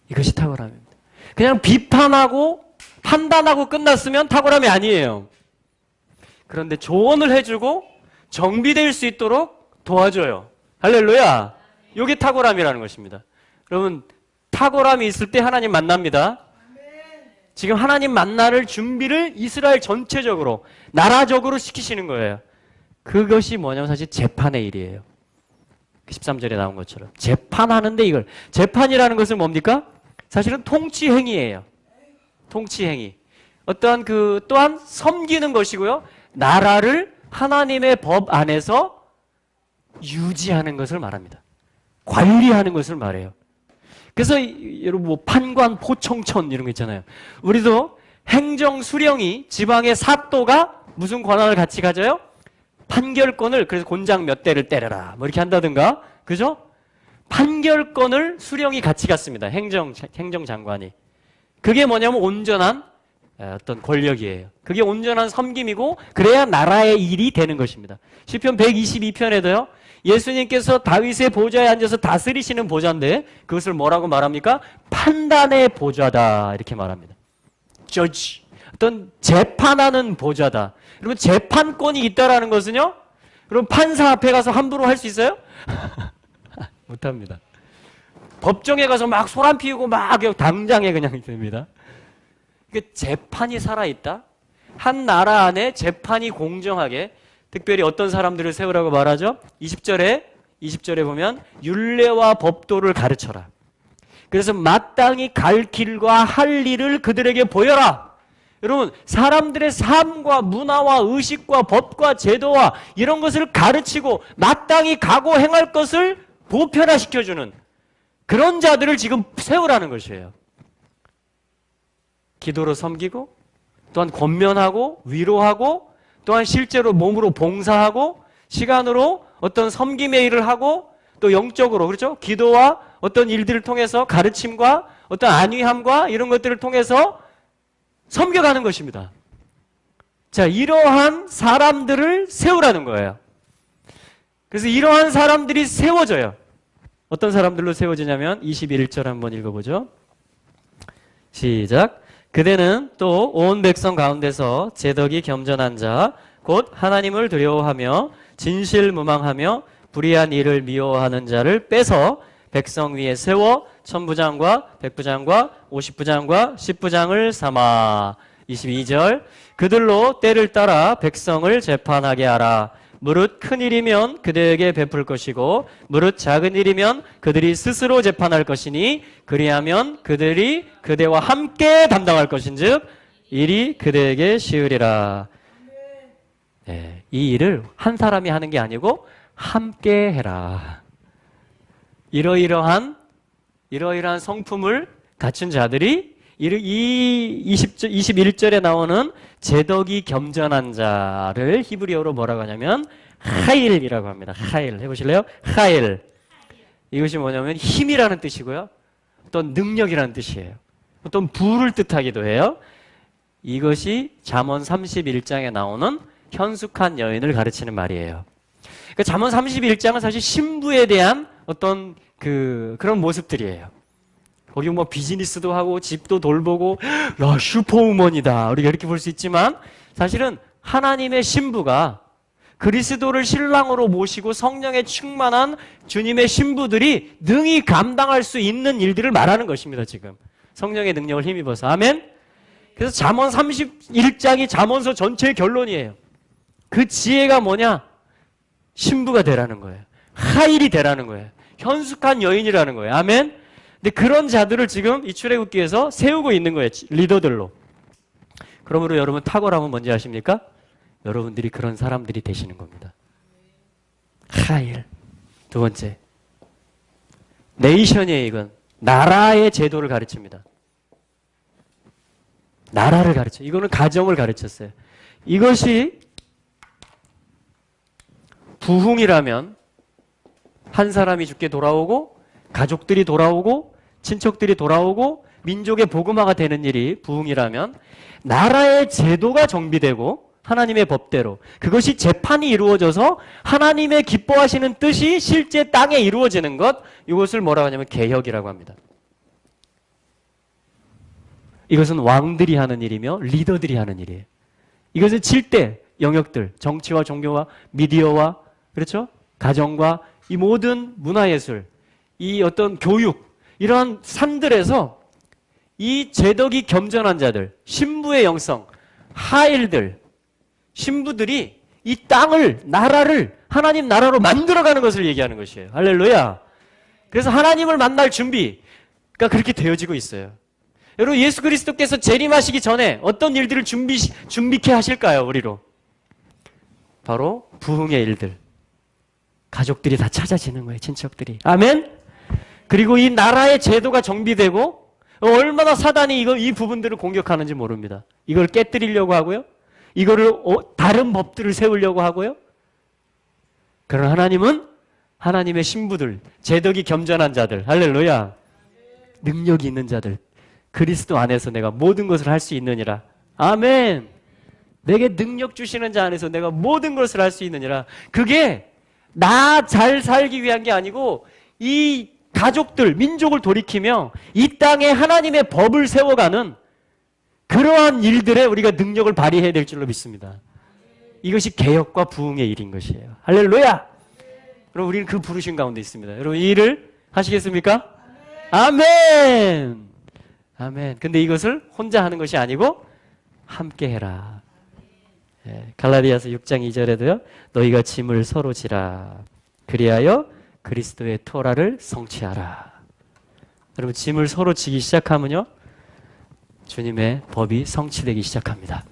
이것이 탁월함입니다. 그냥 비판하고 판단하고 끝났으면 탁월함이 아니에요. 그런데 조언을 해주고 정비될 수 있도록 도와줘요. 할렐루야. 이게 탁월함이라는 것입니다. 여러분, 탁월함이 있을 때 하나님 만납니다. 지금 하나님 만날 준비를 이스라엘 전체적으로, 나라적으로 시키시는 거예요. 그것이 뭐냐면 사실 재판의 일이에요. 13절에 나온 것처럼. 재판하는데 이걸, 재판이라는 것은 뭡니까? 사실은 통치행위예요. 통치행위. 어떠한 또한 섬기는 것이고요. 나라를 하나님의 법 안에서 유지하는 것을 말합니다. 관리하는 것을 말해요. 그래서 여러분 뭐 판관, 포청천 이런 거 있잖아요. 우리도 행정 수령이, 지방의 사또가 무슨 권한을 같이 가져요? 판결권을, 그래서 곤장 몇 대를 때려라 뭐 이렇게 한다든가, 그죠? 판결권을 수령이 같이 갖습니다. 행정장관이. 그게 뭐냐면 온전한 어떤 권력이에요. 그게 온전한 섬김이고, 그래야 나라의 일이 되는 것입니다. 시편 122편에도요 예수님께서 다윗의 보좌에 앉아서 다스리시는 보좌인데 그것을 뭐라고 말합니까? 판단의 보좌다 이렇게 말합니다. judge. 어떤 재판하는 보좌다. 여러분 재판권이 있다라는 것은요. 그럼 판사 앞에 가서 함부로 할 수 있어요? 못합니다. 법정에 가서 막 소란 피우고 막 당장에 그냥 됩니다. 재판이 살아있다. 한 나라 안에 재판이 공정하게 특별히 어떤 사람들을 세우라고 말하죠? 20절에 보면 율례와 법도를 가르쳐라. 그래서 마땅히 갈 길과 할 일을 그들에게 보여라. 여러분 사람들의 삶과 문화와 의식과 법과 제도와 이런 것을 가르치고 마땅히 가고 행할 것을 보편화시켜주는 그런 자들을 지금 세우라는 것이에요. 기도로 섬기고 또한 권면하고 위로하고 또한 실제로 몸으로 봉사하고 시간으로 어떤 섬김의 일을 하고 또 영적으로 그렇죠? 기도와 어떤 일들을 통해서 가르침과 어떤 안위함과 이런 것들을 통해서 섬겨가는 것입니다. 자, 이러한 사람들을 세우라는 거예요. 그래서 이러한 사람들이 세워져요. 어떤 사람들로 세워지냐면 21절 한번 읽어보죠. 시작. 그대는 또 온 백성 가운데서 제덕이 겸전한 자, 곧 하나님을 두려워하며 진실무망하며 불의한 일을 미워하는 자를 빼서 백성 위에 세워 천부장과 백부장과 50부장과 10부장을 삼아. 22절. 그들로 때를 따라 백성을 재판하게 하라. 무릇 큰 일이면 그들에게 베풀 것이고 무릇 작은 일이면 그들이 스스로 재판할 것이니 그리하면 그들이 그대와 함께 담당할 것인즉 일이 그대에게 쉬우리라. 네, 이 일을 한 사람이 하는 게 아니고 함께 해라. 이러이러한 성품을 갖춘 자들이 이 21절에 나오는 제덕이 겸전한 자를 히브리어로 뭐라고 하냐면 하일이라고 합니다. 하일 해보실래요? 하일. 이것이 뭐냐면 힘이라는 뜻이고요. 어떤 능력이라는 뜻이에요. 어떤 부를 뜻하기도 해요. 이것이 잠언 31장에 나오는 현숙한 여인을 가르치는 말이에요. 그러니까 잠언 31장은 사실 신부에 대한 어떤 그런 모습들이에요. 거기 뭐 비즈니스도 하고 집도 돌보고 야 슈퍼우먼이다 우리가 이렇게 볼 수 있지만 사실은 하나님의 신부가 그리스도를 신랑으로 모시고 성령에 충만한 주님의 신부들이 능히 감당할 수 있는 일들을 말하는 것입니다. 지금 성령의 능력을 힘입어서 아멘. 그래서 잠언 31장이 잠언서 전체의 결론이에요. 그 지혜가 뭐냐? 신부가 되라는 거예요. 하일이 되라는 거예요. 현숙한 여인이라는 거예요. 아멘. 근데 그런 자들을 지금 이 출애굽기에서 세우고 있는 거예요. 리더들로. 그러므로 여러분 탁월함은 뭔지 아십니까? 여러분들이 그런 사람들이 되시는 겁니다. 하일. 두 번째. 네이션이에요. 이건 나라의 제도를 가르칩니다. 나라를 가르쳐. 이거는 가정을 가르쳤어요. 이것이 부흥이라면 한 사람이 죽게 돌아오고 가족들이 돌아오고 친척들이 돌아오고 민족의 복음화가 되는 일이 부흥이라면 나라의 제도가 정비되고 하나님의 법대로 그것이 재판이 이루어져서 하나님의 기뻐하시는 뜻이 실제 땅에 이루어지는 것 이것을 뭐라고 하냐면 개혁이라고 합니다. 이것은 왕들이 하는 일이며 리더들이 하는 일이에요. 이것은 7대 영역들 정치와 종교와 미디어와 그렇죠? 가정과 이 모든 문화예술 이 어떤 교육 이러한 산들에서 이 제덕이 겸전한 자들 신부의 영성 하일들 신부들이 이 땅을 나라를 하나님 나라로 만들어가는 것을 얘기하는 것이에요. 할렐루야. 그래서 하나님을 만날 준비가 그렇게 되어지고 있어요. 여러분 예수 그리스도께서 재림하시기 전에 어떤 일들을 준비케 하실까요? 우리로 바로 부흥의 일들 가족들이 다 찾아지는 거예요. 친척들이. 아멘. 그리고 이 나라의 제도가 정비되고 얼마나 사단이 이 부분들을 공격하는지 모릅니다. 이걸 깨뜨리려고 하고요. 이거를 다른 법들을 세우려고 하고요. 그러나 하나님은 하나님의 신부들, 제덕이 겸전한 자들, 할렐루야. 능력이 있는 자들, 그리스도 안에서 내가 모든 것을 할 수 있느니라. 아멘. 내게 능력 주시는 자 안에서 내가 모든 것을 할 수 있느니라. 그게 나 잘 살기 위한 게 아니고 이 가족들, 민족을 돌이키며 이 땅에 하나님의 법을 세워가는 그러한 일들에 우리가 능력을 발휘해야 될 줄로 믿습니다. 이것이 개혁과 부흥의 일인 것이에요. 할렐루야! 그럼 우리는 그 부르신 가운데 있습니다. 여러분 이 일을 하시겠습니까? 아멘! 아멘. 근데 이것을 혼자 하는 것이 아니고 함께 해라. 갈라디아서 6장 2절에도요. 너희가 짐을 서로 지라. 그리하여 그리스도의 토라를 성취하라. 여러분 짐을 서로 지기 시작하면요. 주님의 법이 성취되기 시작합니다.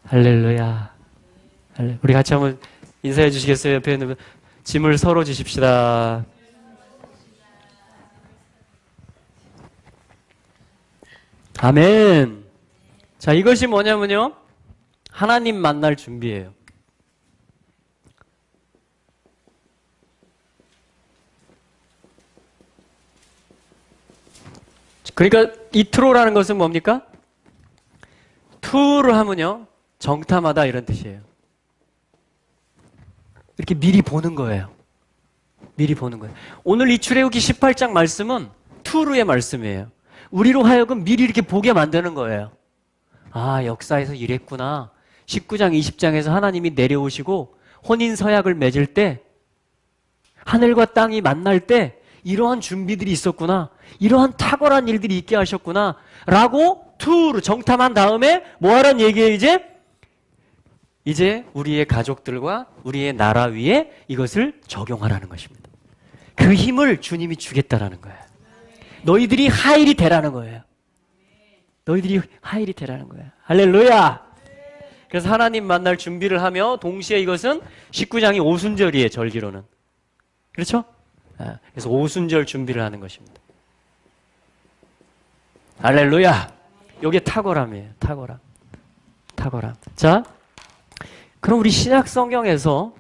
할렐루야. 우리 같이 한번 인사해 주시겠어요? 옆에 있는 분. 짐을 서로 지십시다. 아멘. 자, 이것이 뭐냐면요. 하나님 만날 준비예요. 그러니까 이 트로라는 것은 뭡니까? 투를 하면요. 정탐하다 이런 뜻이에요. 이렇게 미리 보는 거예요. 미리 보는 거예요. 오늘 이 출애굽기 18장 말씀은 투르의 말씀이에요. 우리로 하여금 미리 이렇게 보게 만드는 거예요. 아, 역사에서 이랬구나. 19장, 20장에서 하나님이 내려오시고 혼인 서약을 맺을 때 하늘과 땅이 만날 때 이러한 준비들이 있었구나. 이러한 탁월한 일들이 있게 하셨구나. 라고 투르 정탐한 다음에 뭐 하라는 얘기예요, 이제 우리의 가족들과 우리의 나라 위에 이것을 적용하라는 것입니다. 그 힘을 주님이 주겠다라는 거예요. 너희들이 하일이 되라는 거예요. 너희들이 하일이 되라는 거예요. 할렐루야! 그래서 하나님 만날 준비를 하며 동시에 이것은 19장이 오순절이에요, 절기로는. 그렇죠? 그래서 오순절 준비를 하는 것입니다. 할렐루야! 이게 탁월함이에요. 탁월함. 탁월함. 자, 그럼 우리 신약 성경에서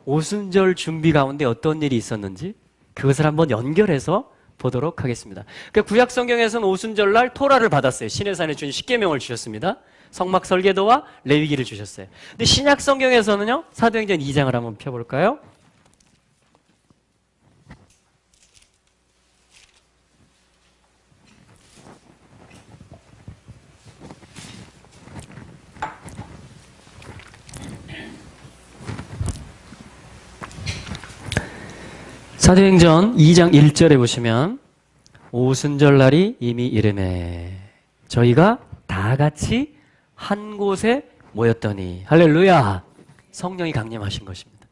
오순절 준비 가운데 어떤 일이 있었는지 그것을 한번 연결해서 보도록 하겠습니다. 그러니까 구약 성경에서는 오순절날 토라를 받았어요. 시내산에 주신 십계명을 주셨습니다. 성막 설계도와 레위기를 주셨어요. 근데 신약 성경에서는요. 사도행전 2장을 한번 펴볼까요? 사도행전 2장 1절에 보시면 오순절날이 이미 이르매 저희가 다 같이 한 곳에 모였더니 할렐루야 성령이 강림하신 것입니다.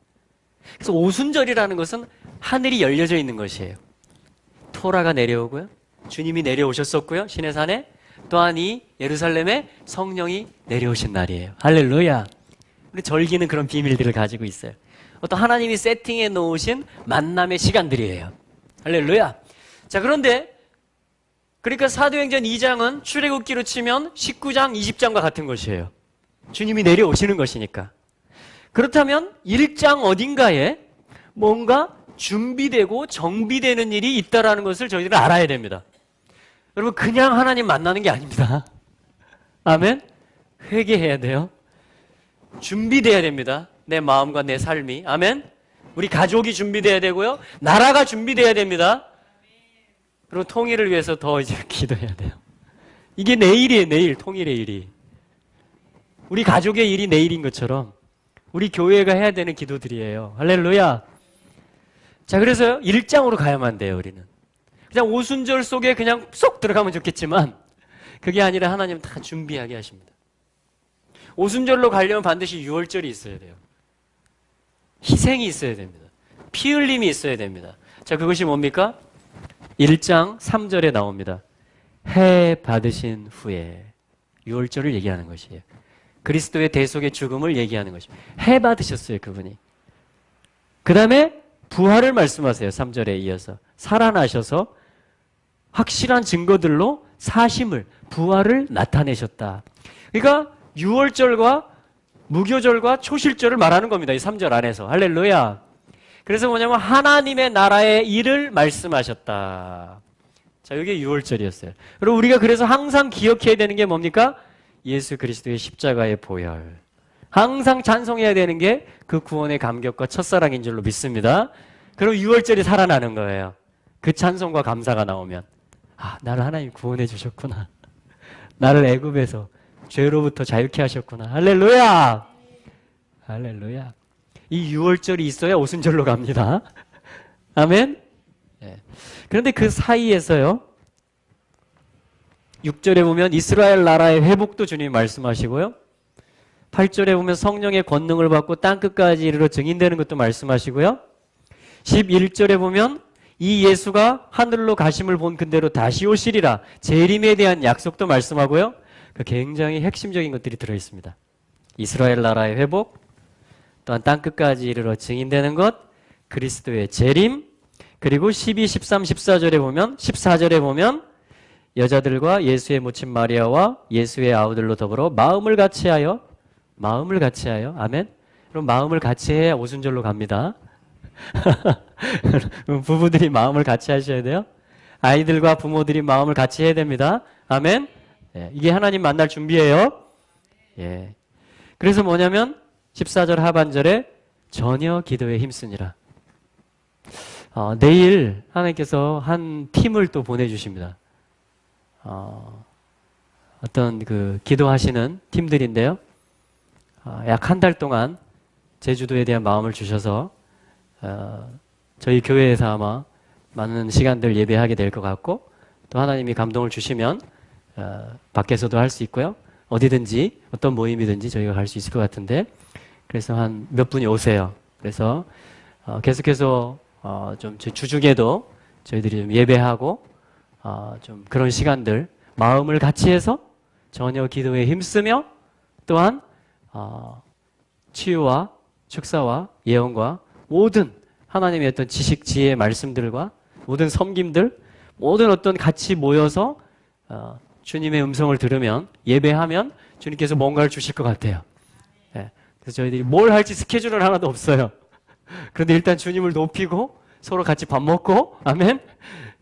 그래서 오순절이라는 것은 하늘이 열려져 있는 것이에요. 토라가 내려오고요. 주님이 내려오셨었고요. 시내산에 또한 이 예루살렘에 성령이 내려오신 날이에요. 할렐루야. 우리 절기는 그런 비밀들을 가지고 있어요. 어떤 하나님이 세팅해 놓으신 만남의 시간들이에요. 할렐루야. 자, 그런데 그러니까 사도행전 2장은 출애굽기로 치면 19장, 20장과 같은 것이에요. 주님이 내려오시는 것이니까. 그렇다면 1장 어딘가에 뭔가 준비되고 정비되는 일이 있다라는 것을 저희들은 알아야 됩니다. 여러분 그냥 하나님 만나는 게 아닙니다. 아멘? 회개해야 돼요. 준비돼야 됩니다. 내 마음과 내 삶이. 아멘? 우리 가족이 준비돼야 되고요. 나라가 준비돼야 됩니다. 그리고 통일을 위해서 더 이제 기도해야 돼요. 이게 내일이에요, 내일. 통일의 일이. 우리 가족의 일이 내일인 것처럼 우리 교회가 해야 되는 기도들이에요. 할렐루야. 자, 그래서 1장으로 가야만 돼요, 우리는. 그냥 오순절 속에 그냥 쏙 들어가면 좋겠지만 그게 아니라 하나님 다 준비하게 하십니다. 오순절로 가려면 반드시 유월절이 있어야 돼요. 희생이 있어야 됩니다. 피 흘림이 있어야 됩니다. 자, 그것이 뭡니까? 1장 3절에 나옵니다. 해 받으신 후에 유월절을 얘기하는 것이에요. 그리스도의 대속의 죽음을 얘기하는 것입니다. 해 받으셨어요, 그분이. 그 다음에 부활을 말씀하세요. 3절에 이어서. 살아나셔서 확실한 증거들로 사심을, 부활을 나타내셨다. 그러니까 유월절과 무교절과 초실절을 말하는 겁니다. 이 3절 안에서. 할렐루야. 그래서 뭐냐면 하나님의 나라의 일을 말씀하셨다. 자, 이게 유월절이었어요. 그리고 우리가 그래서 항상 기억해야 되는 게 뭡니까? 예수 그리스도의 십자가의 보혈. 항상 찬송해야 되는 게 그 구원의 감격과 첫사랑인 줄로 믿습니다. 그럼 6월절이 살아나는 거예요. 그 찬송과 감사가 나오면 아, 나를 하나님 구원해 주셨구나. 나를 애굽에서 죄로부터 자유케 하셨구나. 할렐루야! 할렐루야. 이 6월절이 있어야 오순절로 갑니다. 아멘? 네. 그런데 그 사이에서요, 6절에 보면 이스라엘 나라의 회복도 주님이 말씀하시고요. 8절에 보면 성령의 권능을 받고 땅끝까지 이르러 증인되는 것도 말씀하시고요. 11절에 보면 이 예수가 하늘로 가심을 본 그대로 다시 오시리라. 재림에 대한 약속도 말씀하고요. 굉장히 핵심적인 것들이 들어있습니다. 이스라엘 나라의 회복, 또한 땅끝까지 이르러 증인되는 것, 그리스도의 재림, 그리고 12, 13, 14절에 보면 여자들과 예수의 모친 마리아와 예수의 아우들로 더불어 마음을 같이하여, 아멘? 그럼 마음을 같이해야 오순절로 갑니다. 부부들이 마음을 같이 하셔야 돼요. 아이들과 부모들이 마음을 같이 해야 됩니다. 아멘? 예, 이게 하나님 만날 준비예요. 예. 그래서 뭐냐면 14절 하반절에 전혀 기도에 힘쓰니라. 내일 하나님께서 한 팀을 또 보내주십니다. 어떤 그 기도하시는 팀들인데요. 약 한 달 동안 제주도에 대한 마음을 주셔서 저희 교회에서 아마 많은 시간들 예배하게 될 것 같고, 또 하나님이 감동을 주시면 밖에서도 할 수 있고요. 어디든지 어떤 모임이든지 저희가 갈 수 있을 것 같은데, 그래서 한 몇 분이 오세요. 그래서 계속해서 좀 주중에도 저희들이 좀 예배하고 좀 그런 시간들 마음을 같이 해서 전혀 기도에 힘쓰며, 또한 치유와 축사와 예언과 모든 하나님의 어떤 지식, 지혜, 말씀들과 모든 섬김들, 모든 어떤 같이 모여서 주님의 음성을 들으면, 예배하면 주님께서 뭔가를 주실 것 같아요. 네. 그래서 저희들이 뭘 할지 스케줄은 하나도 없어요. 그런데 일단 주님을 높이고 서로 같이 밥 먹고, 아멘?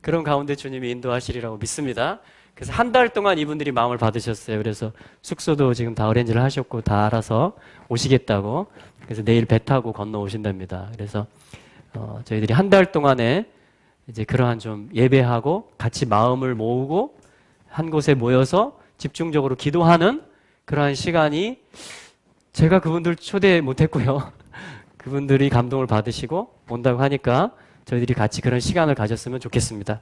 그런 가운데 주님이 인도하시리라고 믿습니다. 그래서 한 달 동안 이분들이 마음을 받으셨어요. 그래서 숙소도 지금 다 어레인지를 하셨고 다 알아서 오시겠다고. 그래서 내일 배 타고 건너오신답니다. 그래서 저희들이 한 달 동안에 이제 그러한 좀 예배하고 같이 마음을 모으고 한 곳에 모여서 집중적으로 기도하는 그러한 시간이, 제가 그분들 초대 못했고요. 그분들이 감동을 받으시고 온다고 하니까 저희들이 같이 그런 시간을 가졌으면 좋겠습니다.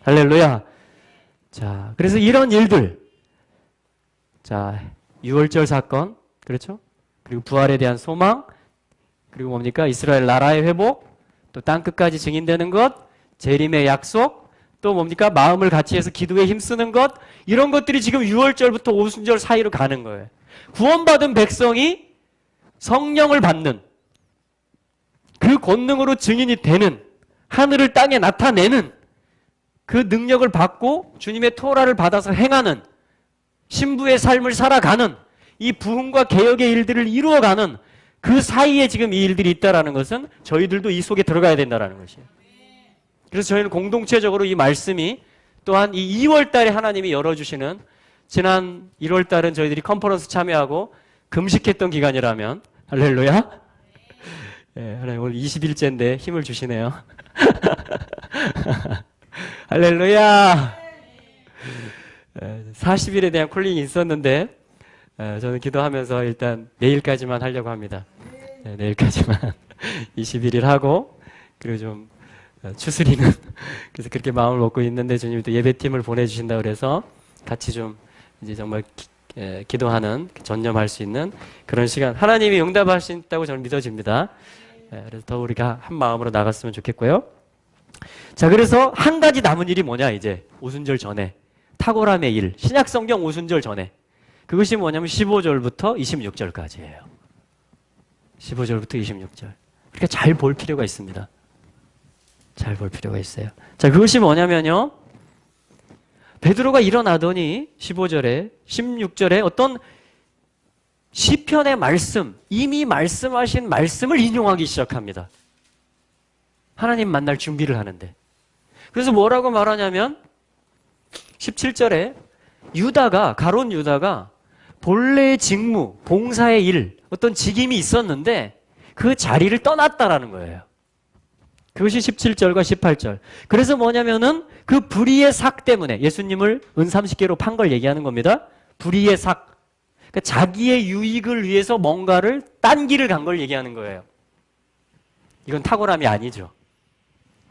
할렐루야. 자, 그래서 이런 일들, 자, 6월절 사건, 그렇죠? 그리고 부활에 대한 소망, 그리고 뭡니까? 이스라엘 나라의 회복, 또 땅끝까지 증인되는 것, 재림의 약속, 또 뭡니까? 마음을 같이 해서 기도에 힘쓰는 것, 이런 것들이 지금 6월절부터 오순절 사이로 가는 거예요. 구원받은 백성이 성령을 받는, 그 권능으로 증인이 되는, 하늘을 땅에 나타내는 그 능력을 받고 주님의 토라를 받아서 행하는, 신부의 삶을 살아가는, 이 부흥과 개혁의 일들을 이루어가는 그 사이에 지금 이 일들이 있다는 것은 저희들도 이 속에 들어가야 된다는 것이에요. 그래서 저희는 공동체적으로 이 말씀이, 또한 이 2월 달에 하나님이 열어주시는, 지난 1월 달은 저희들이 컨퍼런스 참여하고 금식했던 기간이라면, 할렐루야. 네, 하나님 오늘 20일째인데 힘을 주시네요. 할렐루야. 40일에 대한 콜링이 있었는데 저는 기도하면서 일단 내일까지만 하려고 합니다. 네, 내일까지만 21일 하고, 그리고 좀 추스리는, 그래서 그렇게 마음을 먹고 있는데 주님이 또 예배팀을 보내주신다고 그래서 같이 좀 이제 정말 기도하는, 전념할 수 있는 그런 시간, 하나님이 응답하신다고 저는 믿어집니다. 그래서 더 우리가 한 마음으로 나갔으면 좋겠고요. 자, 그래서 한 가지 남은 일이 뭐냐, 이제 오순절 전에 탁월함의 일, 신약성경 오순절 전에, 그것이 뭐냐면 15절부터 26절까지예요. 15절부터 26절. 그러니까 잘 볼 필요가 있습니다. 잘 볼 필요가 있어요. 자, 그것이 뭐냐면요, 베드로가 일어나더니 15절에 16절에 어떤 시편의 말씀, 이미 말씀하신 말씀을 인용하기 시작합니다. 하나님 만날 준비를 하는데. 그래서 뭐라고 말하냐면 17절에 유다가, 가론 유다가 본래의 직무, 봉사의 일, 어떤 직임이 있었는데 그 자리를 떠났다라는 거예요. 그것이 17절과 18절. 그래서 뭐냐면은 그 불의의 삭 때문에 예수님을 은 30개로 판 걸 얘기하는 겁니다. 불의의 삭. 그러니까 자기의 유익을 위해서 뭔가를 딴 길을 간 걸 얘기하는 거예요. 이건 탁월함이 아니죠.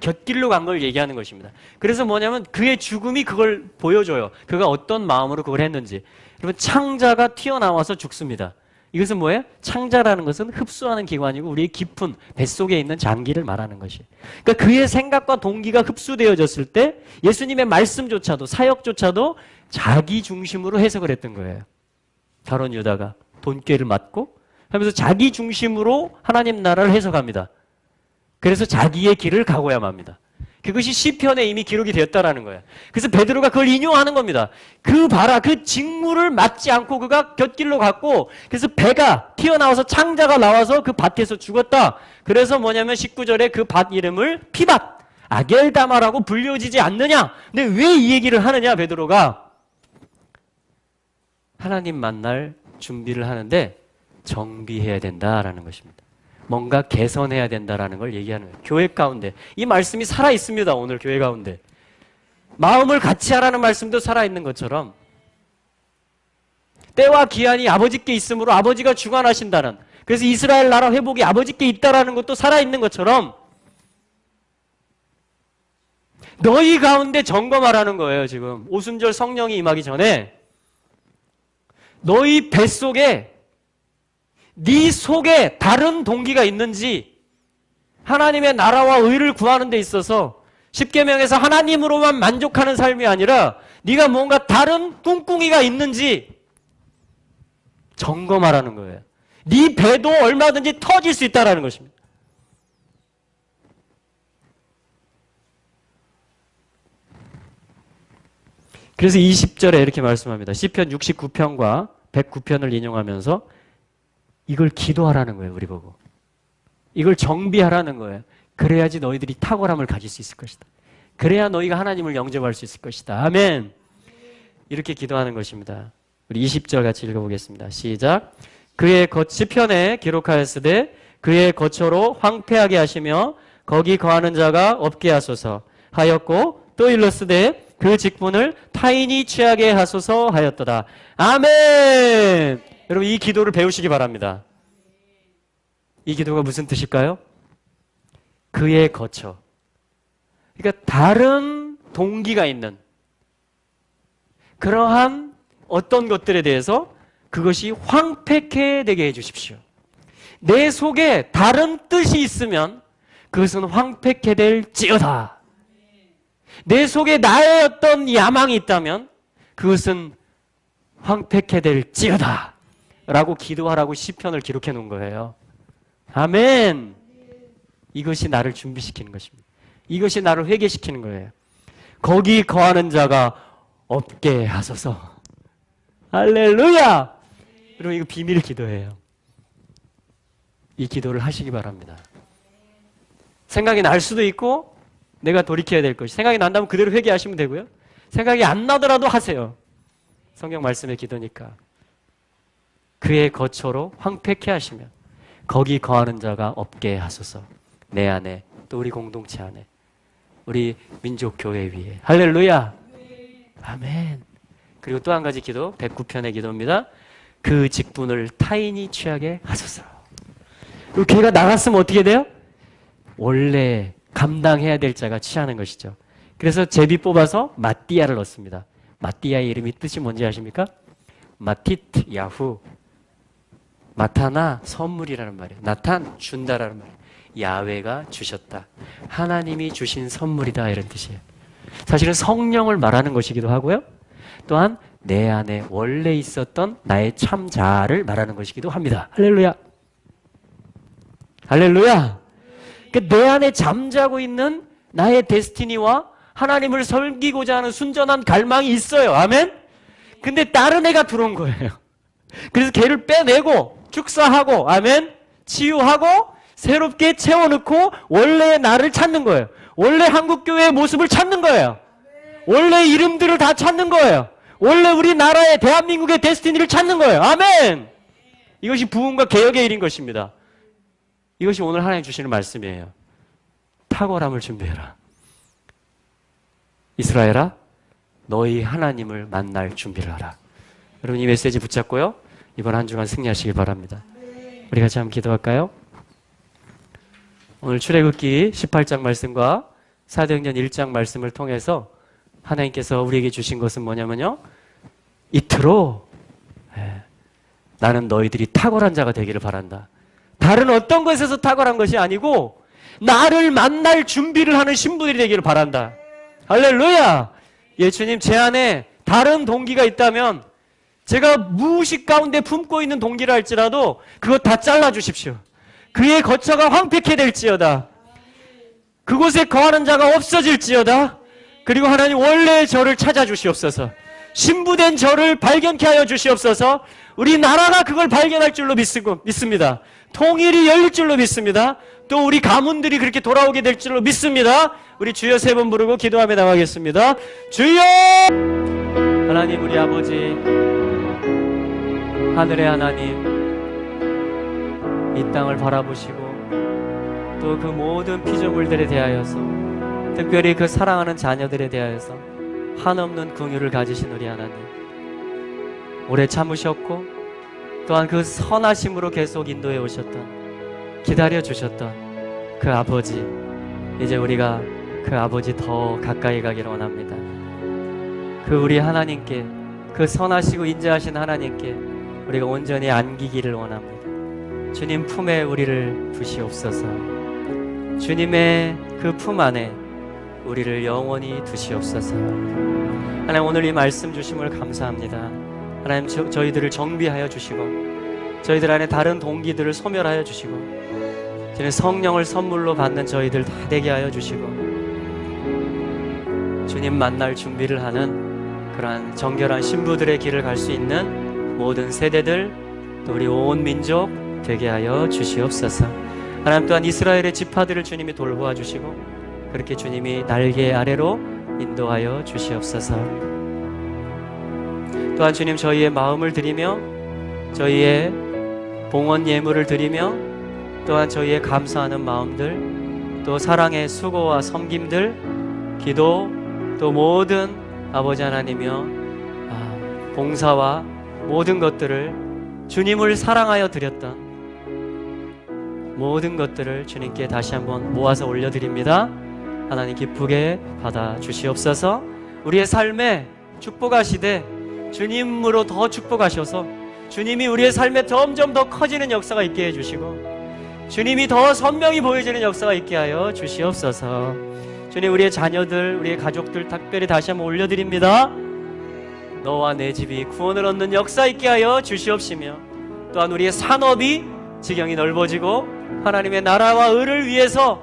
곁길로 간 걸 얘기하는 것입니다. 그래서 뭐냐면 그의 죽음이 그걸 보여줘요. 그가 어떤 마음으로 그걸 했는지. 여러분, 창자가 튀어나와서 죽습니다. 이것은 뭐예요? 창자라는 것은 흡수하는 기관이고 우리의 깊은 뱃속에 있는 장기를 말하는 것이에요. 그러니까 그의 생각과 동기가 흡수되어졌을 때 예수님의 말씀조차도 사역조차도 자기 중심으로 해석을 했던 거예요. 가룟 유다가 돈꾀를 맞고 하면서 자기 중심으로 하나님 나라를 해석합니다. 그래서 자기의 길을 가고야 맙니다. 그것이 시편에 이미 기록이 되었다라는 거예요. 그래서 베드로가 그걸 인용하는 겁니다. 그 봐라, 그 직무를 맡지 않고 그가 곁길로 갔고, 그래서 배가 튀어나와서 창자가 나와서 그 밭에서 죽었다. 그래서 뭐냐면 19절에 그 밭 이름을 피밭, 아겔다마라고 불려지지 않느냐. 근데 왜 이 얘기를 하느냐, 베드로가? 하나님 만날 준비를 하는데 정비해야 된다라는 것입니다. 뭔가 개선해야 된다라는 걸 얘기하는 거예요. 교회 가운데. 이 말씀이 살아있습니다. 오늘 교회 가운데. 마음을 같이 하라는 말씀도 살아있는 것처럼 때와 기한이 아버지께 있으므로 아버지가 주관하신다는, 그래서 이스라엘 나라 회복이 아버지께 있다라는 것도 살아있는 것처럼 너희 가운데 점검하라는 거예요. 지금 오순절 성령이 임하기 전에 너희 뱃속에 네 속에 다른 동기가 있는지, 하나님의 나라와 의를 구하는 데 있어서 십계명에서 하나님으로만 만족하는 삶이 아니라 네가 뭔가 다른 꿍꿍이가 있는지 점검하라는 거예요. 네 배도 얼마든지 터질 수 있다는 것입니다. 그래서 20절에 이렇게 말씀합니다. 시편 69편과 109편을 인용하면서 이걸 기도하라는 거예요. 우리 보고. 이걸 정비하라는 거예요. 그래야지 너희들이 탁월함을 가질 수 있을 것이다. 그래야 너희가 하나님을 영접할 수 있을 것이다. 아멘. 이렇게 기도하는 것입니다. 우리 20절 같이 읽어보겠습니다. 시작. 그의 시편에 기록하였으되 그의 거처로 황폐하게 하시며 거기 거하는 자가 없게 하소서 하였고, 또 일렀으되 그 직분을 타인이 취하게 하소서 하였도다. 아멘. 여러분, 이 기도를 배우시기 바랍니다. 이 기도가 무슨 뜻일까요? 그의 거처. 그러니까 다른 동기가 있는 그러한 어떤 것들에 대해서 그것이 황폐케 되게 해주십시오. 내 속에 다른 뜻이 있으면 그것은 황폐케 될지어다. 내 속에 나의 어떤 야망이 있다면 그것은 황폐케 될지어다 라고 기도하라고 시편을 기록해 놓은 거예요. 아멘. 이것이 나를 준비시키는 것입니다. 이것이 나를 회개시키는 거예요. 거기 거하는 자가 없게 하소서. 할렐루야. 여러분, 이거 비밀 기도예요. 이 기도를 하시기 바랍니다. 생각이 날 수도 있고 내가 돌이켜야 될 것이, 생각이 난다면 그대로 회개하시면 되고요. 생각이 안 나더라도 하세요. 성경 말씀의 기도니까. 그의 거처로 황폐케 하시면 거기 거하는 자가 없게 하소서. 내 안에, 또 우리 공동체 안에, 우리 민족교회 위에. 할렐루야. 아멘. 그리고 또 한 가지 기도, 109편의 기도입니다. 그 직분을 타인이 취하게 하소서. 그리고 걔가 나갔으면 어떻게 돼요? 원래 감당해야 될 자가 취하는 것이죠. 그래서 제비 뽑아서 마띠아를 넣습니다. 마띠아의 이름이 뜻이 뭔지 아십니까? 마티트 야후. 마타나 선물이라는 말이에요. 나탄 준다라는 말이에요. 야훼가 주셨다. 하나님이 주신 선물이다, 이런 뜻이에요. 사실은 성령을 말하는 것이기도 하고요. 또한 내 안에 원래 있었던 나의 참 자아를 말하는 것이기도 합니다. 할렐루야. 할렐루야. 그러니까 내 안에 잠자고 있는 나의 데스티니와 하나님을 섬기고자 하는 순전한 갈망이 있어요. 아멘. 근데 다른 애가 들어온 거예요. 그래서 걔를 빼내고 축사하고, 아멘, 치유하고 새롭게 채워넣고 원래의 나를 찾는 거예요. 원래 한국교회의 모습을 찾는 거예요. 원래 이름들을 다 찾는 거예요. 원래 우리나라의 대한민국의 데스티니를 찾는 거예요. 아멘. 이것이 부흥과 개혁의 일인 것입니다. 이것이 오늘 하나님 주시는 말씀이에요. 탁월함을 준비해라. 이스라엘아, 너희 하나님을 만날 준비를 하라. 여러분 이 메시지 붙잡고요, 이번 한 주간 승리하시길 바랍니다. 우리 같이 한번 기도할까요? 오늘 출애굽기 18장 말씀과 사도행전 1장 말씀을 통해서 하나님께서 우리에게 주신 것은 뭐냐면요, 이틀로 나는 너희들이 탁월한 자가 되기를 바란다. 다른 어떤 것에서 탁월한 것이 아니고 나를 만날 준비를 하는 신부들이 되기를 바란다. 할렐루야! 예, 주님, 제 안에 다른 동기가 있다면 제가 무의식 가운데 품고 있는 동기라 할지라도 그것 다 잘라주십시오. 그의 거처가 황폐케 될지어다. 그곳에 거하는 자가 없어질지어다. 그리고 하나님 원래의 저를 찾아주시옵소서. 신부된 저를 발견케 하여 주시옵소서. 우리 나라가 그걸 발견할 줄로 믿습니다. 통일이 열릴 줄로 믿습니다. 또 우리 가문들이 그렇게 돌아오게 될 줄로 믿습니다. 우리 주여 3번 부르고 기도하며 나가겠습니다. 주여! 하나님, 우리 아버지, 하늘의 하나님, 이 땅을 바라보시고 또 그 모든 피조물들에 대하여서, 특별히 그 사랑하는 자녀들에 대하여서 한없는 긍휼을 가지신 우리 하나님, 오래 참으셨고 또한 그 선하심으로 계속 인도해 오셨던, 기다려 주셨던 그 아버지, 이제 우리가 그 아버지 더 가까이 가기를 원합니다. 그 우리 하나님께, 그 선하시고 인자하신 하나님께 우리가 온전히 안기기를 원합니다. 주님 품에 우리를 두시옵소서. 주님의 그 품 안에 우리를 영원히 두시옵소서. 하나님, 오늘 이 말씀 주심을 감사합니다. 하나님, 저희들을 정비하여 주시고 저희들 안에 다른 동기들을 소멸하여 주시고 주님 성령을 선물로 받는 저희들 다 되게 하여 주시고 주님 만날 준비를 하는 그러한 정결한 신부들의 길을 갈 수 있는 모든 세대들, 또 우리 온 민족 되게 하여 주시옵소서. 하나님, 또한 이스라엘의 지파들을 주님이 돌보아 주시고 그렇게 주님이 날개 아래로 인도하여 주시옵소서. 또한 주님, 저희의 마음을 드리며 저희의 봉헌 예물을 드리며 또한 저희의 감사하는 마음들, 또 사랑의 수고와 섬김들, 기도, 또 모든 아버지 하나님이여 봉사와 모든 것들을 주님을 사랑하여 드렸던 모든 것들을 주님께 다시 한번 모아서 올려드립니다. 하나님 기쁘게 받아 주시옵소서. 우리의 삶에 축복하시되 주님으로 더 축복하셔서 주님이 우리의 삶에 점점 더 커지는 역사가 있게 해주시고 주님이 더 선명히 보여지는 역사가 있게 하여 주시옵소서. 주님, 우리의 자녀들, 우리의 가족들 특별히 다시 한번 올려드립니다. 너와 내 집이 구원을 얻는 역사 있게 하여 주시옵시며 또한 우리의 산업이 지경이 넓어지고 하나님의 나라와 의를 위해서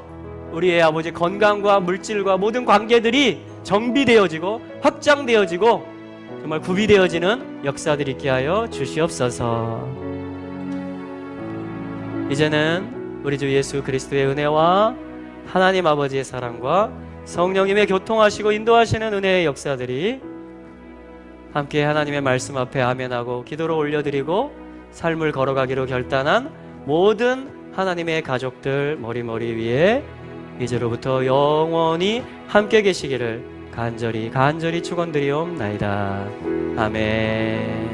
우리의 아버지 건강과 물질과 모든 관계들이 정비되어지고 확장되어지고 정말 구비되어지는 역사들이 있게 하여 주시옵소서. 이제는 우리 주 예수 그리스도의 은혜와 하나님 아버지의 사랑과 성령님의 교통하시고 인도하시는 은혜의 역사들이 함께 하나님의 말씀 앞에 아멘하고 기도로 올려드리고 삶을 걸어가기로 결단한 모든 하나님의 가족들 머리머리 위에 이제로부터 영원히 함께 계시기를 간절히 축원드리옵나이다. 아멘.